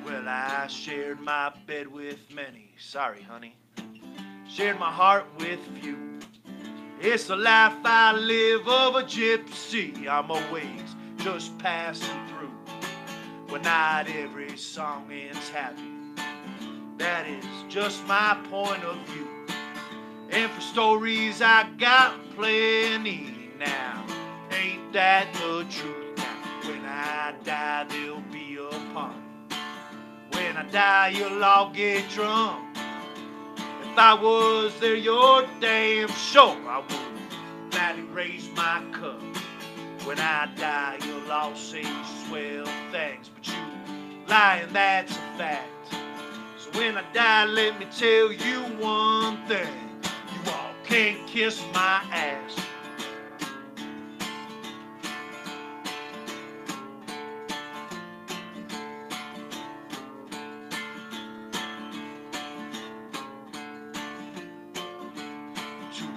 Well, I shared my bed with many. Sorry, honey. Shared my heart with few. It's the life I live of a gypsy. I'm always just passing through. When not every song ends happy. That is just my point of view. And for stories I got plenty now. Ain't that the truth now? When I die, there'll be a party. When I die, you'll all get drunk. If I was there, you're damn sure I would gladly raise my cup. When I die, you'll all say swell things, but you lying, that's a fact. So when I die, let me tell you one thing. You all can't kiss my ass.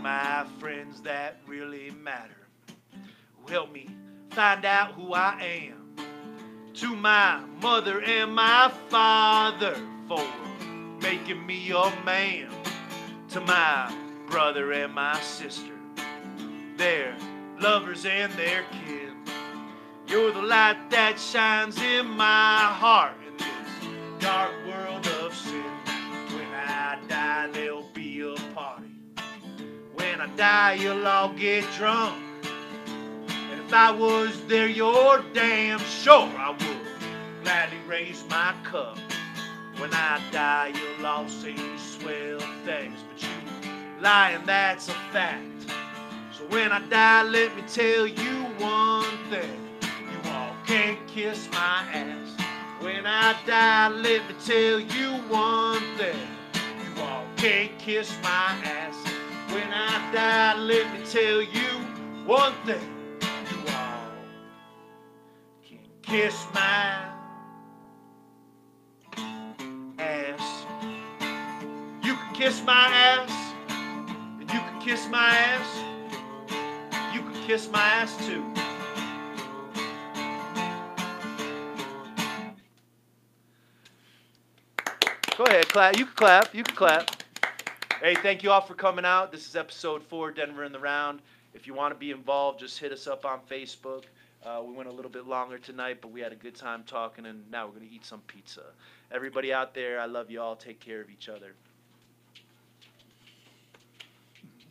My friends that really matter, who help me find out who I am. To my mother and my father for making me a man. To my brother and my sister, their lovers and their kids. You're the light that shines in my heart in this dark world of sin. When I die, there'll be a party. When I die, you'll all get drunk. And if I was there, you're damn sure I would gladly raise my cup. When I die, you'll all say swell things, but you lying, that's a fact. So when I die, let me tell you one thing. You all can't kiss my ass. When I die, let me tell you one thing. You all can't kiss my ass. When I die, let me tell you one thing. You all can kiss my ass. You can kiss my ass. And you can kiss my ass. You can kiss my ass too. Go ahead, clap. You can clap. You can clap. Hey, thank you all for coming out. This is episode 4, Denver in the Round. If you want to be involved, just hit us up on Facebook. We went a little bit longer tonight, but we had a good time talking, and now we're going to eat some pizza. Everybody out there, I love you all. Take care of each other.